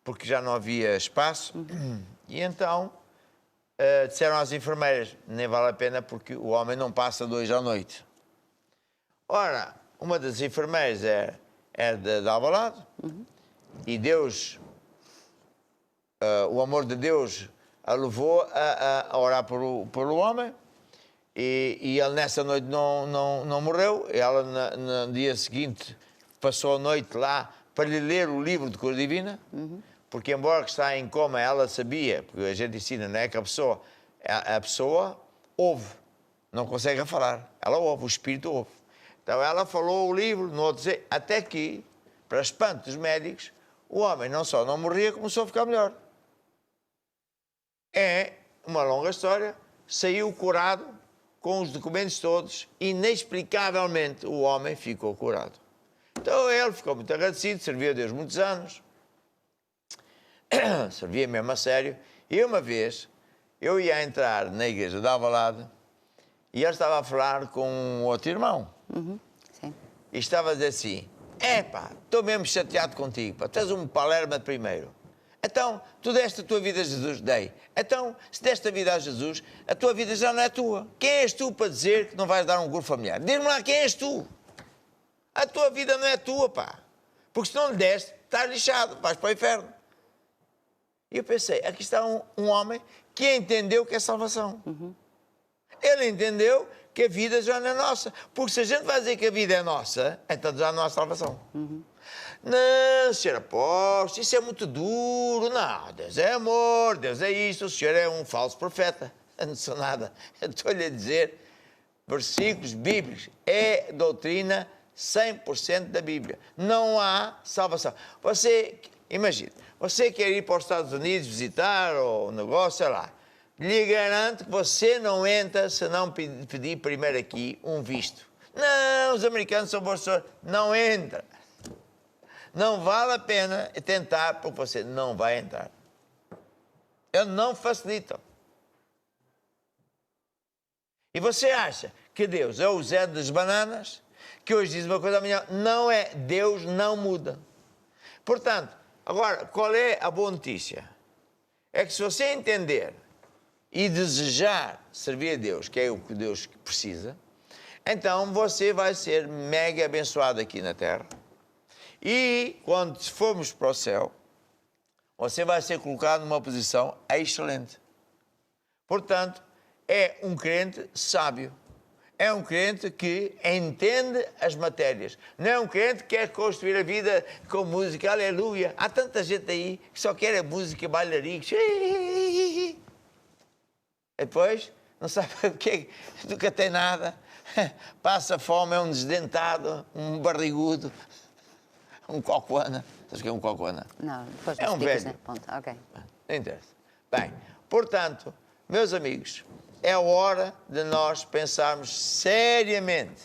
porque já não havia espaço, e então disseram às enfermeiras: nem vale a pena porque o homem não passa 2 à noite. Ora, uma das enfermeiras é de Alvalade, e Deus, o amor de Deus a levou a orar pelo homem, e ele nessa noite não morreu. Ela no dia seguinte passou a noite lá para lhe ler o livro de cor divina, porque embora que está em coma, ela sabia, porque a gente ensina, não é, que a pessoa ouve, não consegue falar, ela ouve, o espírito ouve. Então ela falou o livro, no outro dia, até que, para espanto dos médicos, o homem não só não morria, começou a ficar melhor. É uma longa história, saiu curado, com os documentos todos, inexplicavelmente o homem ficou curado. Então ele ficou muito agradecido, serviu a Deus muitos anos, servia mesmo a sério, e uma vez eu ia entrar na igreja de Alvalade e ele estava a falar com um outro irmão. Sim. E estava a dizer assim, epá, estou mesmo chateado contigo, pá, tu és um palerma de primeiro. Então, tu deste a tua vida a Jesus? Dei. Então, se deste a vida a Jesus, a tua vida já não é tua. Quem és tu para dizer que não vais dar um grupo familiar? Diz-me lá quem és tu. A tua vida não é tua, pá. Porque se não lhe deste, estás lixado, vais para o inferno. E eu pensei, aqui está um homem que entendeu que é salvação. Ele entendeu que a vida já não é nossa. Porque se a gente vai dizer que a vida é nossa, então já não há salvação. Não, senhor apóstolo, isso é muito duro. Não, Deus é amor, Deus é isto. O senhor é um falso profeta. Eu não sou nada. Eu estou-lhe a dizer versículos bíblicos. É doutrina 100% da Bíblia. Não há salvação. Você, imagine, você quer ir para os Estados Unidos visitar ou negócio, sei lá. Lhe garanto que você não entra se não pedir primeiro aqui um visto. Não, os americanos são bons, não entra. Não vale a pena tentar, porque você não vai entrar. Eles não facilitam. E você acha que Deus é o Zé das bananas, que hoje diz uma coisa, amanhã não é. Deus não muda. Portanto, agora, qual é a boa notícia? É que se você entender e desejar servir a Deus, que é o que Deus precisa, então você vai ser mega abençoado aqui na terra. E quando formos para o céu, você vai ser colocado numa posição excelente. Portanto, é um crente sábio. É um crente que entende as matérias. Não é um crente que quer construir a vida com música, aleluia. Há tanta gente aí que só quer a música, bailaricos. Depois, não sabe o que, nunca tem nada. Passa fome, é um desdentado, um barrigudo. Um cocoana. Sabes o que é um cocoana? Não, depois é um velho. Ponto. Ok. Não interessa. Bem, portanto, meus amigos, é hora de nós pensarmos seriamente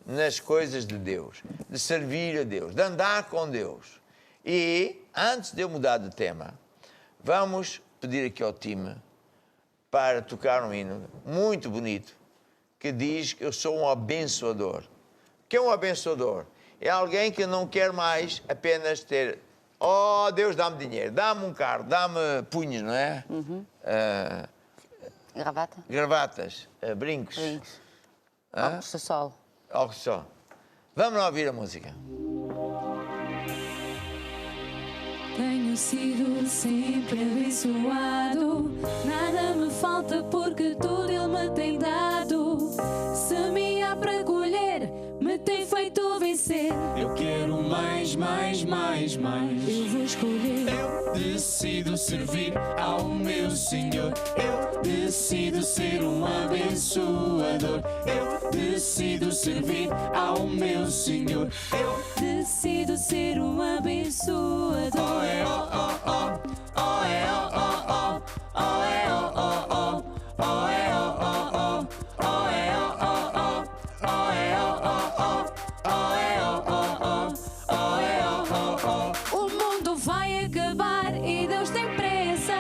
nas coisas de Deus, de servir a Deus, de andar com Deus. E, antes de eu mudar de tema, vamos pedir aqui ao time para tocar um hino muito bonito que diz que eu sou um abençoador. O que é um abençoador? É alguém que não quer mais apenas ter, oh, Deus, dá-me dinheiro, dá-me um carro, dá-me punhos, não é? Gravata? Gravatas, brincos. Brincos. Óculos de sol. Óculos de sol. Vamos lá ouvir a música. Tenho sido sempre abençoado, nada me falta porque tudo Ele me tem dado. Se me há para colher, me tem feito vencer. Eu quero mais, mais, mais, mais. Eu vou escolher. Eu decido servir ao meu Senhor. Eu decido ser um abençoador. Eu decido servir ao meu Senhor. Eu decido ser um abençoador. Oh, é, oh, oh, oh. Oh, é, oh, oh, oh. Oh, é, oh, oh, oh. Oh, é, oh, oh, oh. Oh, é, oh, oh, oh. Oh, é, oh, oh, oh. Oh, é, oh, oh, oh. Oh, é, oh, oh, oh. O mundo vai acabar e Deus tem pressa.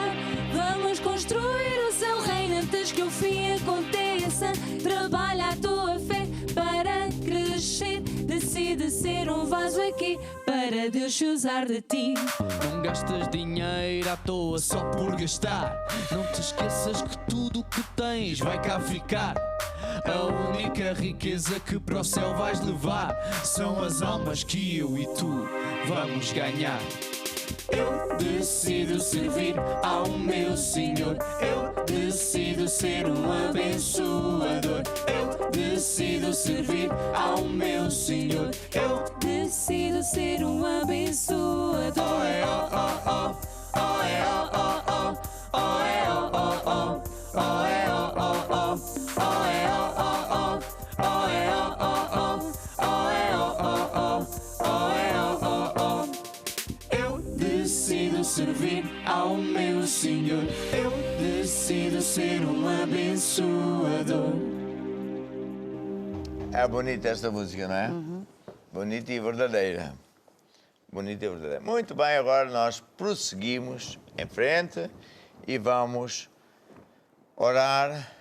Vamos construir o seu reino antes que o fim aconteça. Trabalha a tua fé para crescer. Decide ser um vaso aqui para Deus se usar de ti. Não gastas dinheiro à toa só por gastar. Não te esqueças que tudo o que tens vai cá ficar. A única riqueza que para o céu vais levar são as almas que eu e tu vamos ganhar. Eu decido servir ao meu Senhor. Eu decido ser um abençoador. Eu decido servir ao meu Senhor. Eu decido ser um abençoador. Oh, é, oh, oh, oh. Oh, é, oh, oh, oh. Oh, é, oh, oh, oh. Oh, é, oh, oh, oh. Oh, é, oh, oh, oh. Oh, é, oh, oh, oh. vida ser um abençoador. É bonita esta música, não é? Bonita e verdadeira. Bonita e verdadeira. Muito bem, agora nós prosseguimos em frente e vamos orar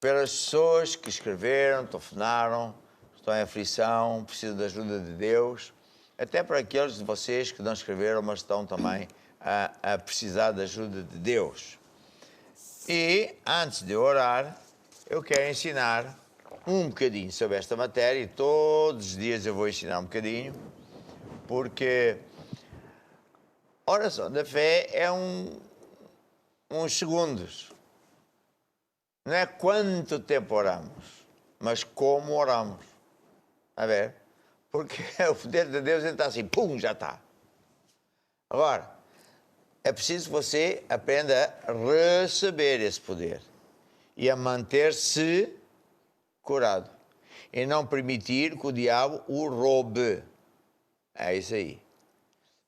pelas pessoas que escreveram, telefonaram, estão em aflição, precisam da ajuda de Deus. Até para aqueles de vocês que não escreveram, mas estão também a precisar da ajuda de Deus. E, antes de orar, eu quero ensinar um bocadinho sobre esta matéria, e todos os dias eu vou ensinar um bocadinho, porque a oração da fé é uns segundos. Não é quanto tempo oramos, mas como oramos. A ver? Porque o poder de Deus está assim, pum, já está. Agora, é preciso que você aprenda a receber esse poder e a manter-se curado. E não permitir que o diabo o roube. É isso aí.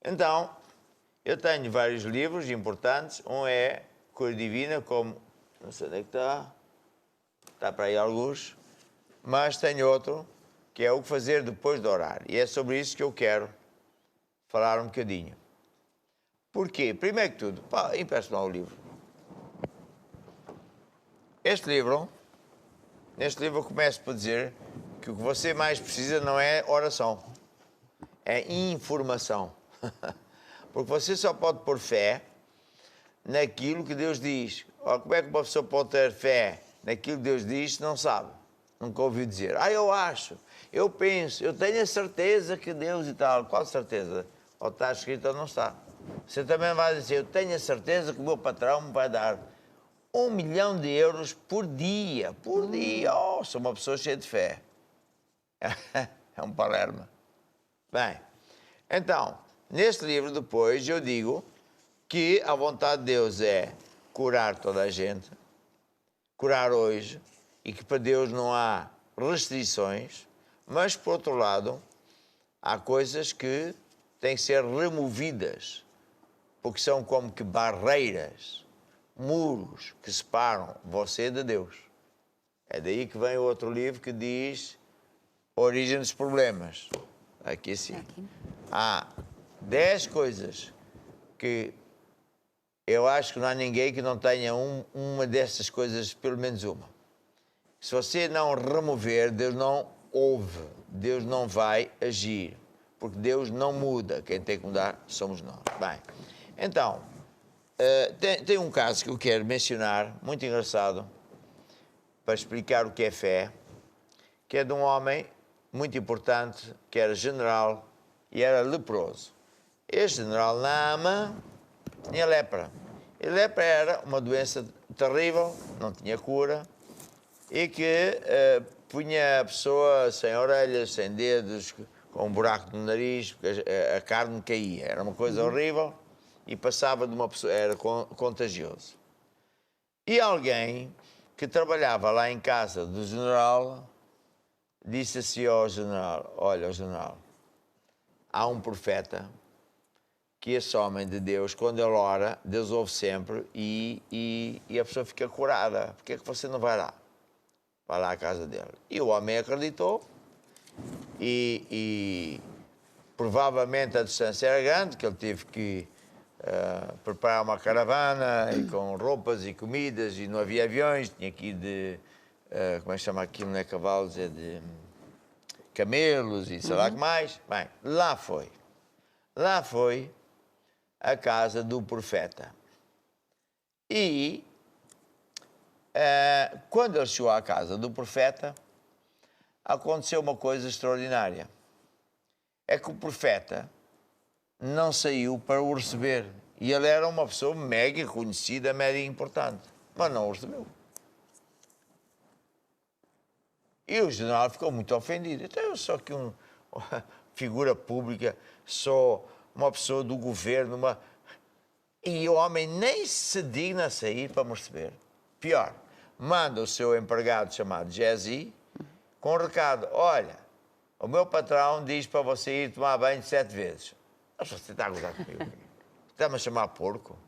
Então, eu tenho vários livros importantes. Um é Cura Divina, como... Não sei onde é que está. Está para aí alguns. Mas tenho outro, que é o que fazer depois de orar. E é sobre isso que eu quero falar um bocadinho. Porquê? Primeiro que tudo, empresta-me lá o livro. Neste livro eu começo por dizer que o que você mais precisa não é oração, é informação. Porque você só pode pôr fé naquilo que Deus diz. Ora, como é que uma pessoa pode ter fé naquilo que Deus diz se não sabe? Nunca ouviu dizer, eu acho, eu penso, eu tenho a certeza que Deus e tal. Qual certeza? Ou está escrito ou não está. Você também vai dizer, eu tenho a certeza que o meu patrão me vai dar 1 milhão de euros por dia. Por dia. Oh, sou uma pessoa cheia de fé. É um palerma. Bem, então, neste livro depois eu digo que a vontade de Deus é curar toda a gente, curar hoje, e que para Deus não há restrições, mas, por outro lado, há coisas que têm que ser removidas, porque são como que barreiras, muros que separam você de Deus. É daí que vem o outro livro que diz a origem dos problemas. Aqui sim. Há 10 coisas que eu acho que não há ninguém que não tenha uma dessas coisas, pelo menos uma. Se você não remover, Deus não ouve, Deus não vai agir, porque Deus não muda, quem tem que mudar somos nós. Bem, então, tem um caso que eu quero mencionar, muito engraçado, para explicar o que é fé, que é de um homem muito importante, que era general e era leproso. Este general Naamã tinha lepra. E lepra era uma doença terrível, não tinha cura, e que punha a pessoa sem orelhas, sem dedos, com um buraco no nariz, porque a carne caía. Era uma coisa horrível e passava de uma pessoa, era contagioso. E alguém que trabalhava lá em casa do general disse assim ao general, olha, general, há um profeta que esse homem de Deus, quando ele ora, Deus ouve sempre e a pessoa fica curada. Por que é que você não vai lá? Vai lá à casa dele. E o homem acreditou e provavelmente a distância era grande, que ele teve que preparar uma caravana e com roupas e comidas e não havia aviões, tinha que ir de, como é que chama aquilo, não é cavalos, é de camelos e sei lá o que mais. Bem, lá foi a casa do profeta. E quando ele chegou à casa do profeta, aconteceu uma coisa extraordinária. É que o profeta não saiu para o receber. E ele era uma pessoa mega conhecida, mega importante. Mas não o recebeu. E o general ficou muito ofendido. Então eu sou aqui uma figura pública, sou uma pessoa do governo, e o homem nem se digna a sair para me receber. Pior, manda o seu empregado chamado Jezi com um recado, olha, o meu patrão diz para você ir tomar banho 7 vezes. Você está a gozar comigo? Está-me a chamar porco?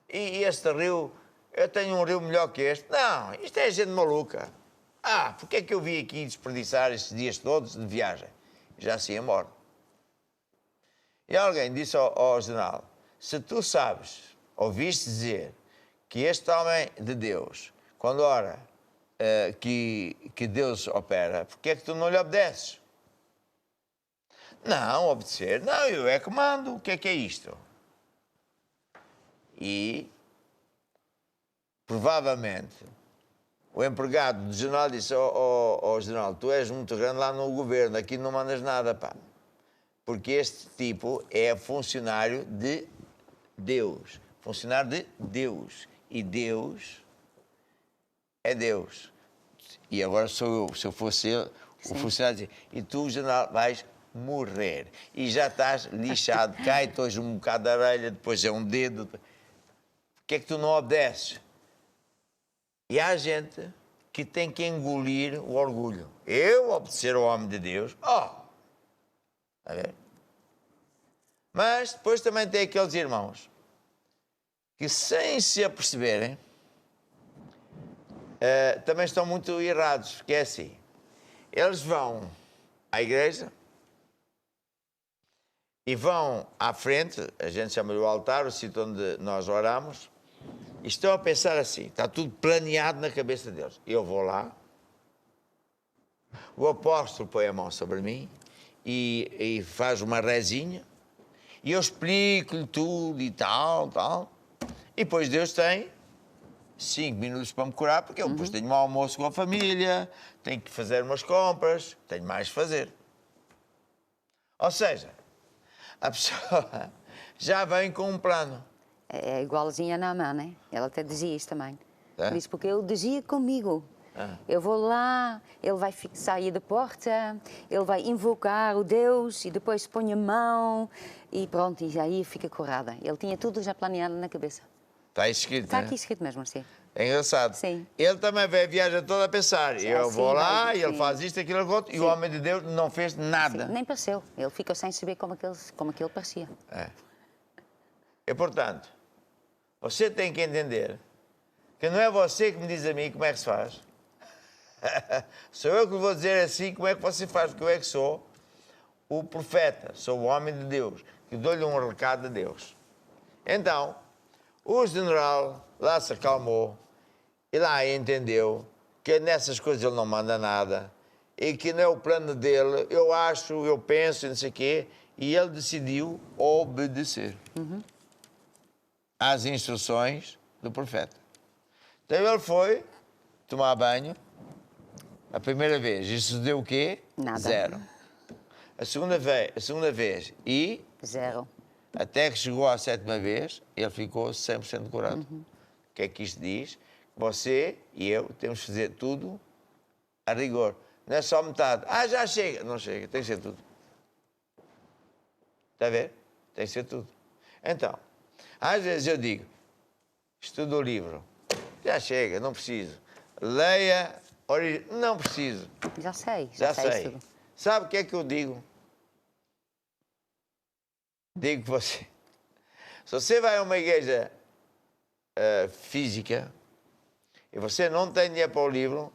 E este rio eu tenho um rio melhor que este. Não, isto é gente maluca. Porque é que eu vim aqui desperdiçar estes dias todos de viagem? Já se ia embora. E alguém disse ao general, se tu sabes, ouviste dizer, que este homem de Deus, quando ora que Deus opera, porque é que tu não lhe obedeces? Não, obedecer. Não, eu é que mando. O que é isto? E, provavelmente, o empregado do general disse ao general, tu és muito grande lá no governo, aqui não mandas nada, pá. Porque este tipo é funcionário de Deus. Funcionário de Deus. E Deus é Deus. E agora sou eu. Se eu fosse ele, o funcionário dizia, e tu, general, vais morrer. E já estás lixado. Cai-te hoje um bocado da orelha, depois é um dedo. Por que é que tu não obedeces? E há gente que tem que engolir o orgulho. Eu obedecer ao homem de Deus, está a ver? Mas depois também tem aqueles irmãos que, sem se aperceberem, também estão muito errados, porque é assim, eles vão à igreja e vão à frente, a gente chama-lhe o altar, o sítio onde nós oramos, e estão a pensar assim, está tudo planeado na cabeça deles. Eu vou lá, o apóstolo põe a mão sobre mim e faz uma rezinha, e eu explico-lhe tudo e tal, e depois Deus tem 5 minutos para me curar, porque eu depois tenho um almoço com a família, tenho que fazer umas compras, tenho mais a fazer. Ou seja, a pessoa já vem com um plano. É igualzinha a Naamã, né? Ela até dizia isso também. É? Disse, porque ele dizia comigo. Eu vou lá, ele vai sair da porta, ele vai invocar o Deus e depois põe a mão e pronto, e aí fica curada. Ele tinha tudo já planeado na cabeça. Está escrito, Está né? aqui escrito mesmo, sim. É engraçado. Sim. Ele também vai a viagem toda a pensar. Eu vou lá e ele faz isto, aquilo, aquilo, e o homem de Deus não fez nada. Sim, nem pareceu. Ele ficou sem saber como aquele parecia. E, portanto, você tem que entender que não é você que me diz a mim como é que se faz. Sou eu que lhe vou dizer assim como é que você faz, porque eu é que sou o profeta, sou o homem de Deus, que dou-lhe um recado de Deus. Então, o general lá se acalmou e lá entendeu que nessas coisas ele não manda nada e que não é o plano dele, eu acho, eu penso, não sei o quê, e ele decidiu obedecer às instruções do profeta. Então ele foi tomar banho a primeira vez. Isso deu o quê? Nada. 0. A segunda vez e... 0. Até que chegou à 7ª vez, ele ficou 100% curado. O que é que isto diz? Você e eu temos que fazer tudo a rigor. Não é só metade. Já chega. Não chega, tem que ser tudo. Está a ver? Tem que ser tudo. Então, às vezes eu digo, estuda o livro. Já chega, não preciso. Leia, não preciso. Já sei. Já sei. Tudo. Sabe o que é que eu digo? Digo que você, se você vai a uma igreja física e você não tem dinheiro para o livro,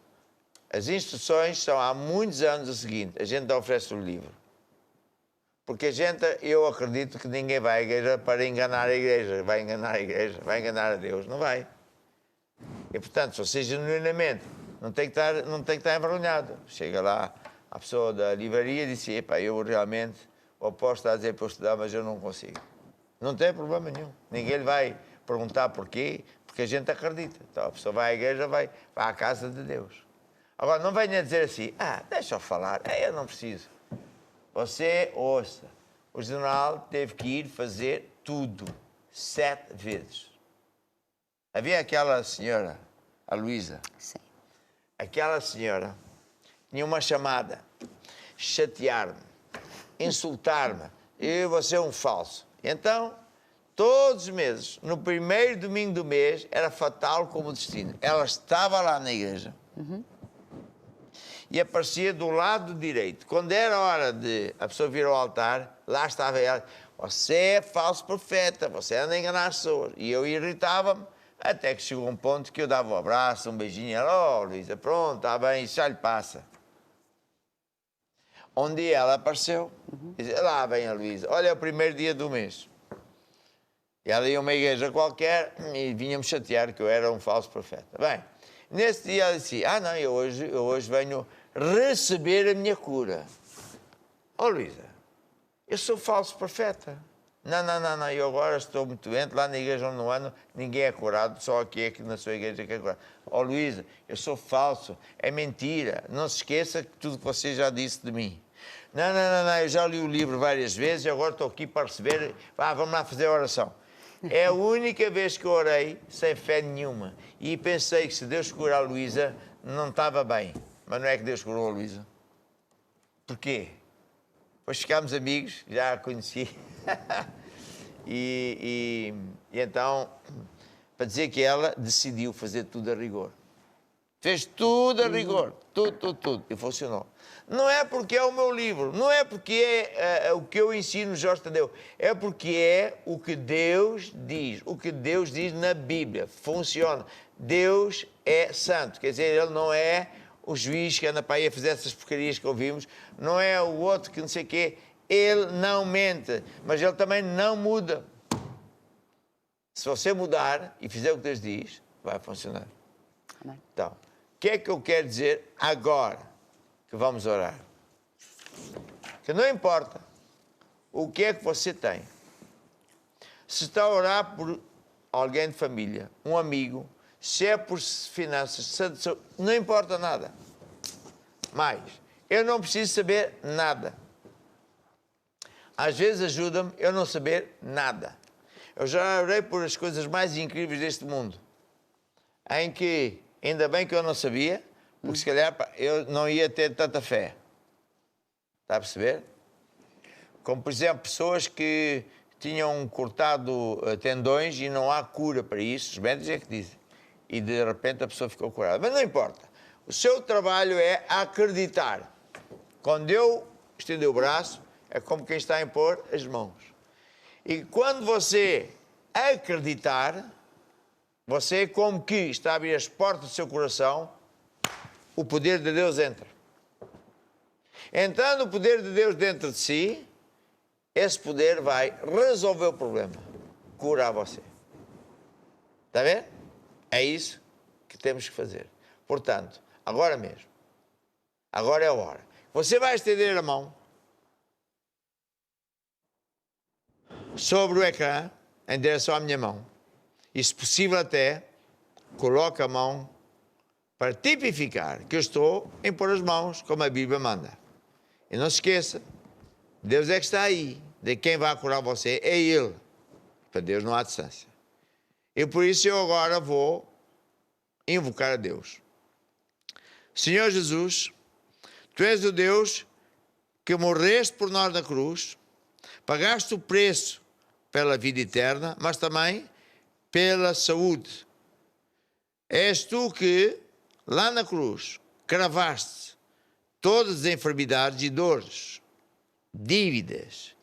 as instruções são há muitos anos o seguinte, a gente oferece o livro. Porque eu acredito que ninguém vai à igreja para enganar a igreja, vai enganar a Deus, não vai. E portanto, se você genuinamente não tem que estar envergonhado, chega lá a pessoa da livraria e diz, epá, eu realmente... O apóstolo está a dizer para eu estudar, mas eu não consigo. Não tem problema nenhum. Ninguém lhe vai perguntar porquê, porque a gente acredita. Então a pessoa vai à igreja, vai à casa de Deus. Agora, não venha dizer assim, deixa eu falar, eu não preciso. Você ouça, o general teve que ir fazer tudo, 7 vezes. Havia aquela senhora, a Luísa. Sim. Aquela senhora tinha uma chamada, chatear-me, insultar-me, você é um falso. Então, todos os meses, no primeiro domingo do mês, era fatal como destino. Ela estava lá na igreja e aparecia do lado direito. Quando era hora de a pessoa vir ao altar, lá estava ela. Você é falso profeta, você anda a enganar as pessoas. E eu irritava-me, Até que chegou um ponto que eu dava um abraço, um beijinho, ela, Luísa, pronto, está bem, isso já lhe passa. Um dia ela apareceu, disse, lá vem a Luísa, olha, é o primeiro dia do mês. E ela ia a uma igreja qualquer e vinha-me chatear que eu era um falso profeta. Bem, nesse dia ela disse, não, eu hoje venho receber a minha cura. Luísa, eu sou falso profeta. Não, eu agora estou muito doente, lá na igreja onde não ando, ninguém é curado, só aqui na sua igreja que é curado. Luísa, eu sou falso, é mentira, não se esqueça que tudo que você já disse de mim. Não, eu já li o livro várias vezes e agora estou aqui para receber, vamos lá fazer a oração. É a única vez que eu orei sem fé nenhuma e pensei que se Deus curar a Luísa, não estava bem, mas não é que Deus curou a Luísa. Porquê? Depois ficámos amigos, já a conheci. e então, para dizer que ela decidiu fazer tudo a rigor. Fez tudo a rigor, tudo. E funcionou. Não é porque é o meu livro, não é porque é o que eu ensino Jorge Tadeu, é porque é o que Deus diz. O que Deus diz na Bíblia. Funciona. Deus é santo, quer dizer, Ele não é o juiz que anda para aí a fazer essas porcarias que ouvimos, não é o outro que não sei o quê. Ele não mente, mas Ele também não muda. Se você mudar e fizer o que Deus diz, vai funcionar. Amém. Então, o que é que eu quero dizer agora que vamos orar? Que não importa o que é que você tem. Se está a orar por alguém de família, um amigo, se é por finanças, não importa nada. Mas eu não preciso saber nada. Às vezes ajuda-me eu não saber nada. Eu já orei por as coisas mais incríveis deste mundo, em que, ainda bem que eu não sabia, porque se calhar eu não ia ter tanta fé. Está a perceber? Como, por exemplo, pessoas que tinham cortado tendões e não há cura para isso, os médicos é que dizem. E de repente a pessoa ficou curada. Mas não importa. O seu trabalho é acreditar. Quando eu estender o braço, é como quem está a impor as mãos. E quando você acreditar, você é como que está a abrir as portas do seu coração, o poder de Deus entra. Entrando o poder de Deus dentro de si, esse poder vai resolver o problema, curar você. Está a ver? É isso que temos que fazer. Portanto, agora mesmo, agora é a hora. Você vai estender a mão sobre o ecrã, em direção à minha mão. E, se possível até, coloque a mão para tipificar que eu estou em pôr as mãos, como a Bíblia manda. E não se esqueça, Deus é que está aí. De quem vai curar você é Ele. Para Deus não há distância. E por isso eu agora vou invocar a Deus. Senhor Jesus, Tu és o Deus que morreste por nós na cruz, pagaste o preço pela vida eterna, mas também pela saúde. És Tu que, lá na cruz, cravaste todas as enfermidades e dores, dívidas,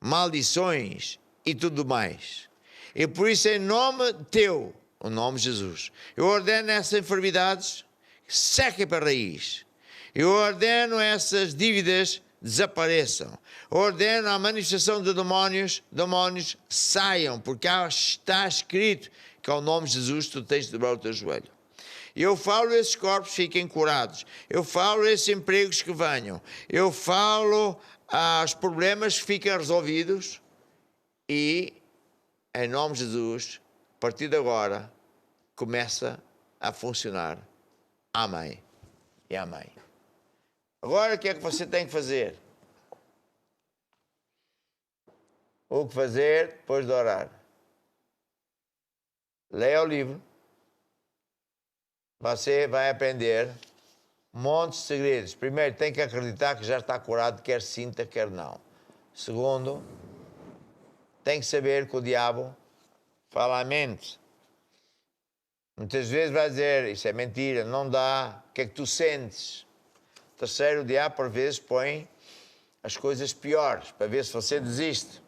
maldições e tudo mais. E por isso, em nome Teu, o nome de Jesus, eu ordeno essas enfermidades que sequem para a raiz. Eu ordeno essas dívidas desapareçam. Eu ordeno a manifestação de demónios saiam, porque está escrito que ao nome de Jesus tu tens de dobrar o teu joelho. Eu falo esses corpos fiquem curados. Eu falo esses empregos que venham. Eu falo os problemas que fiquem resolvidos. E, em nome de Jesus, a partir de agora, começa a funcionar. Amém. E amém. Agora, o que é que você tem que fazer? O que fazer depois de orar? Leia o livro. Você vai aprender montes de segredos. Primeiro, tem que acreditar que já está curado, quer sinta, quer não. Segundo, tem que saber que o diabo fala à mente. Muitas vezes vai dizer, isso é mentira, não dá, o que é que tu sentes? Terceiro, o diabo por vezes põe as coisas piores, para ver se você desiste.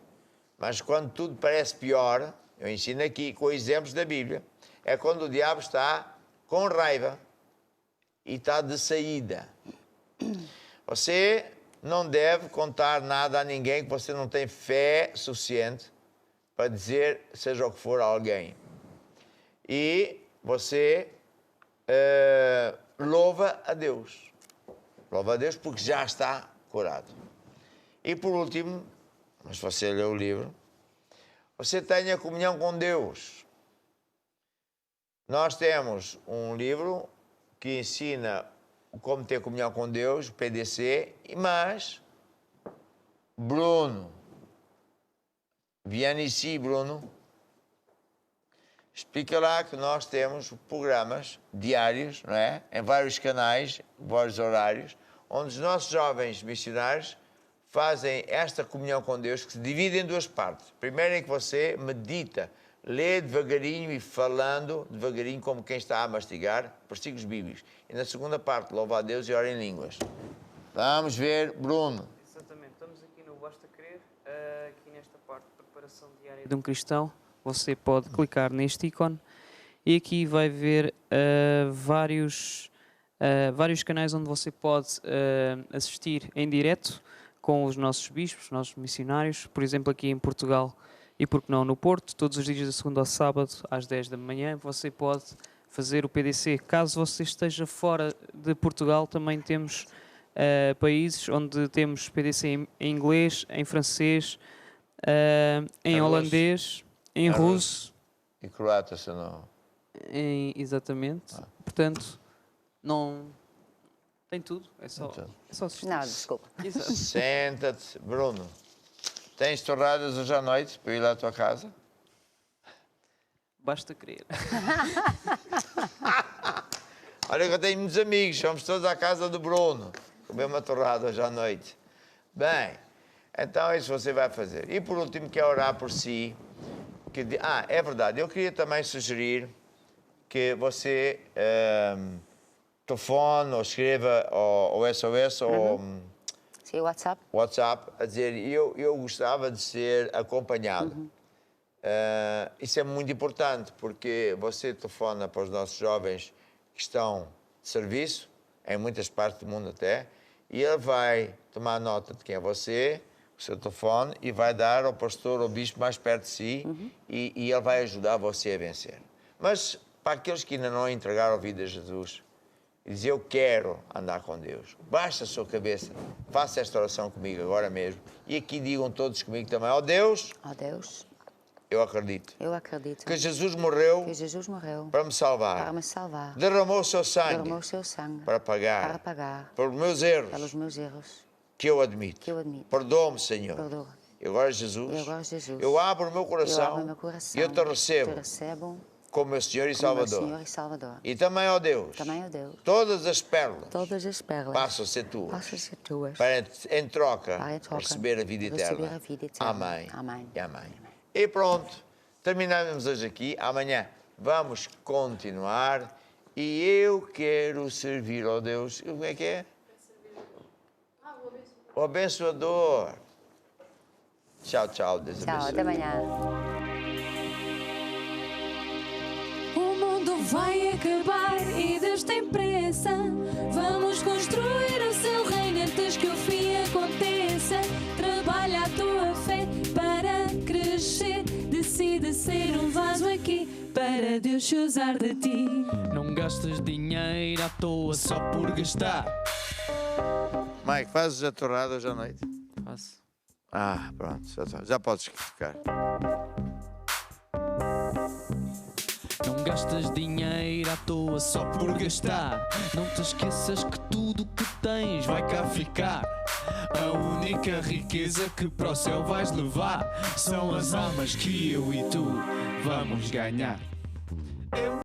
Mas quando tudo parece pior, eu ensino aqui com exemplos da Bíblia, é quando o diabo está com raiva e está de saída. Você não deve contar nada a ninguém que você não tem fé suficiente para dizer seja o que for a alguém. E você louva a Deus. Louva a Deus porque já está curado. E por último, mas você lê o livro, você tenha comunhão com Deus. Nós temos um livro que ensina como ter comunhão com Deus, o PDC, mas Bruno, viens ici, Bruno, explica lá que nós temos programas diários, não é? Em vários canais, vários horários, onde os nossos jovens missionários fazem esta comunhão com Deus, que se divide em duas partes. Primeiro em que você medita, lê devagarinho e falando devagarinho como quem está a mastigar versículos bíblicos. E na segunda parte, louva a Deus e ora em línguas. Vamos ver, Bruno. Exatamente, estamos aqui no Basta Crer, aqui nesta parte de preparação diária de um cristão. Você pode clicar neste ícone e aqui vai ver vários canais onde você pode assistir em direto com os nossos bispos, os nossos missionários, por exemplo aqui em Portugal e por que não no Porto, todos os dias de segunda ao sábado às 10 da manhã você pode fazer o PDC. Caso você esteja fora de Portugal, também temos países onde temos PDC em inglês, em francês, em holandês, em russo. E croata, se não... Exatamente. Portanto, não... Tem tudo. É só assistir. Não, desculpa. Exato. Senta-te. Bruno, tens torradas hoje à noite para ir lá à tua casa? Basta querer. Olha que eu tenho muitos amigos, vamos todos à casa do Bruno comer uma torrada hoje à noite. Bem, então isso você vai fazer. E por último, quer orar por si. É verdade, eu queria também sugerir que você telefone ou escreva ou SOS ou Sim, WhatsApp a dizer eu gostava de ser acompanhado. Isso é muito importante porque você telefona para os nossos jovens que estão de serviço, em muitas partes do mundo até, e ele vai tomar nota de quem é você, o seu telefone, e vai dar ao pastor ou bispo mais perto de si e ele vai ajudar você a vencer. Mas para aqueles que ainda não entregaram a vida a Jesus e dizem eu quero andar com Deus, baixa a sua cabeça, faça esta oração comigo agora mesmo e aqui digam todos comigo também, ó Deus, eu acredito. Que Jesus morreu para me salvar. Derramou o seu sangue para pagar pelos meus erros que eu admito. Perdoa-me, Senhor. E agora, Jesus, eu abro o meu coração e eu te recebo como meu Senhor e Salvador. E também, ó Deus, todas as pérolas passam a ser tuas para, em troca, receber a vida eterna. Amém. E amém. E pronto, terminamos hoje aqui. Amanhã vamos continuar. E eu quero servir ao Deus. Como é que é? O abençoador. Tchau, tchau. Deus abençoe. Tchau, até amanhã. O mundo vai acabar e Deus tem pressa. Vamos construir o seu reino antes que o fim aconteça. Trabalha a tua fé para crescer. Decide ser um vaso aqui para Deus se usar de ti. Não gastas dinheiro à toa só por gastar. Mike, fazes a torrada hoje à noite? Faço. Pronto, já podes ficar. Não gastas dinheiro à toa só por gastar. Não te esqueças que tudo que tens vai cá ficar. A única riqueza que para o céu vais levar são as almas que eu e tu vamos ganhar. Eu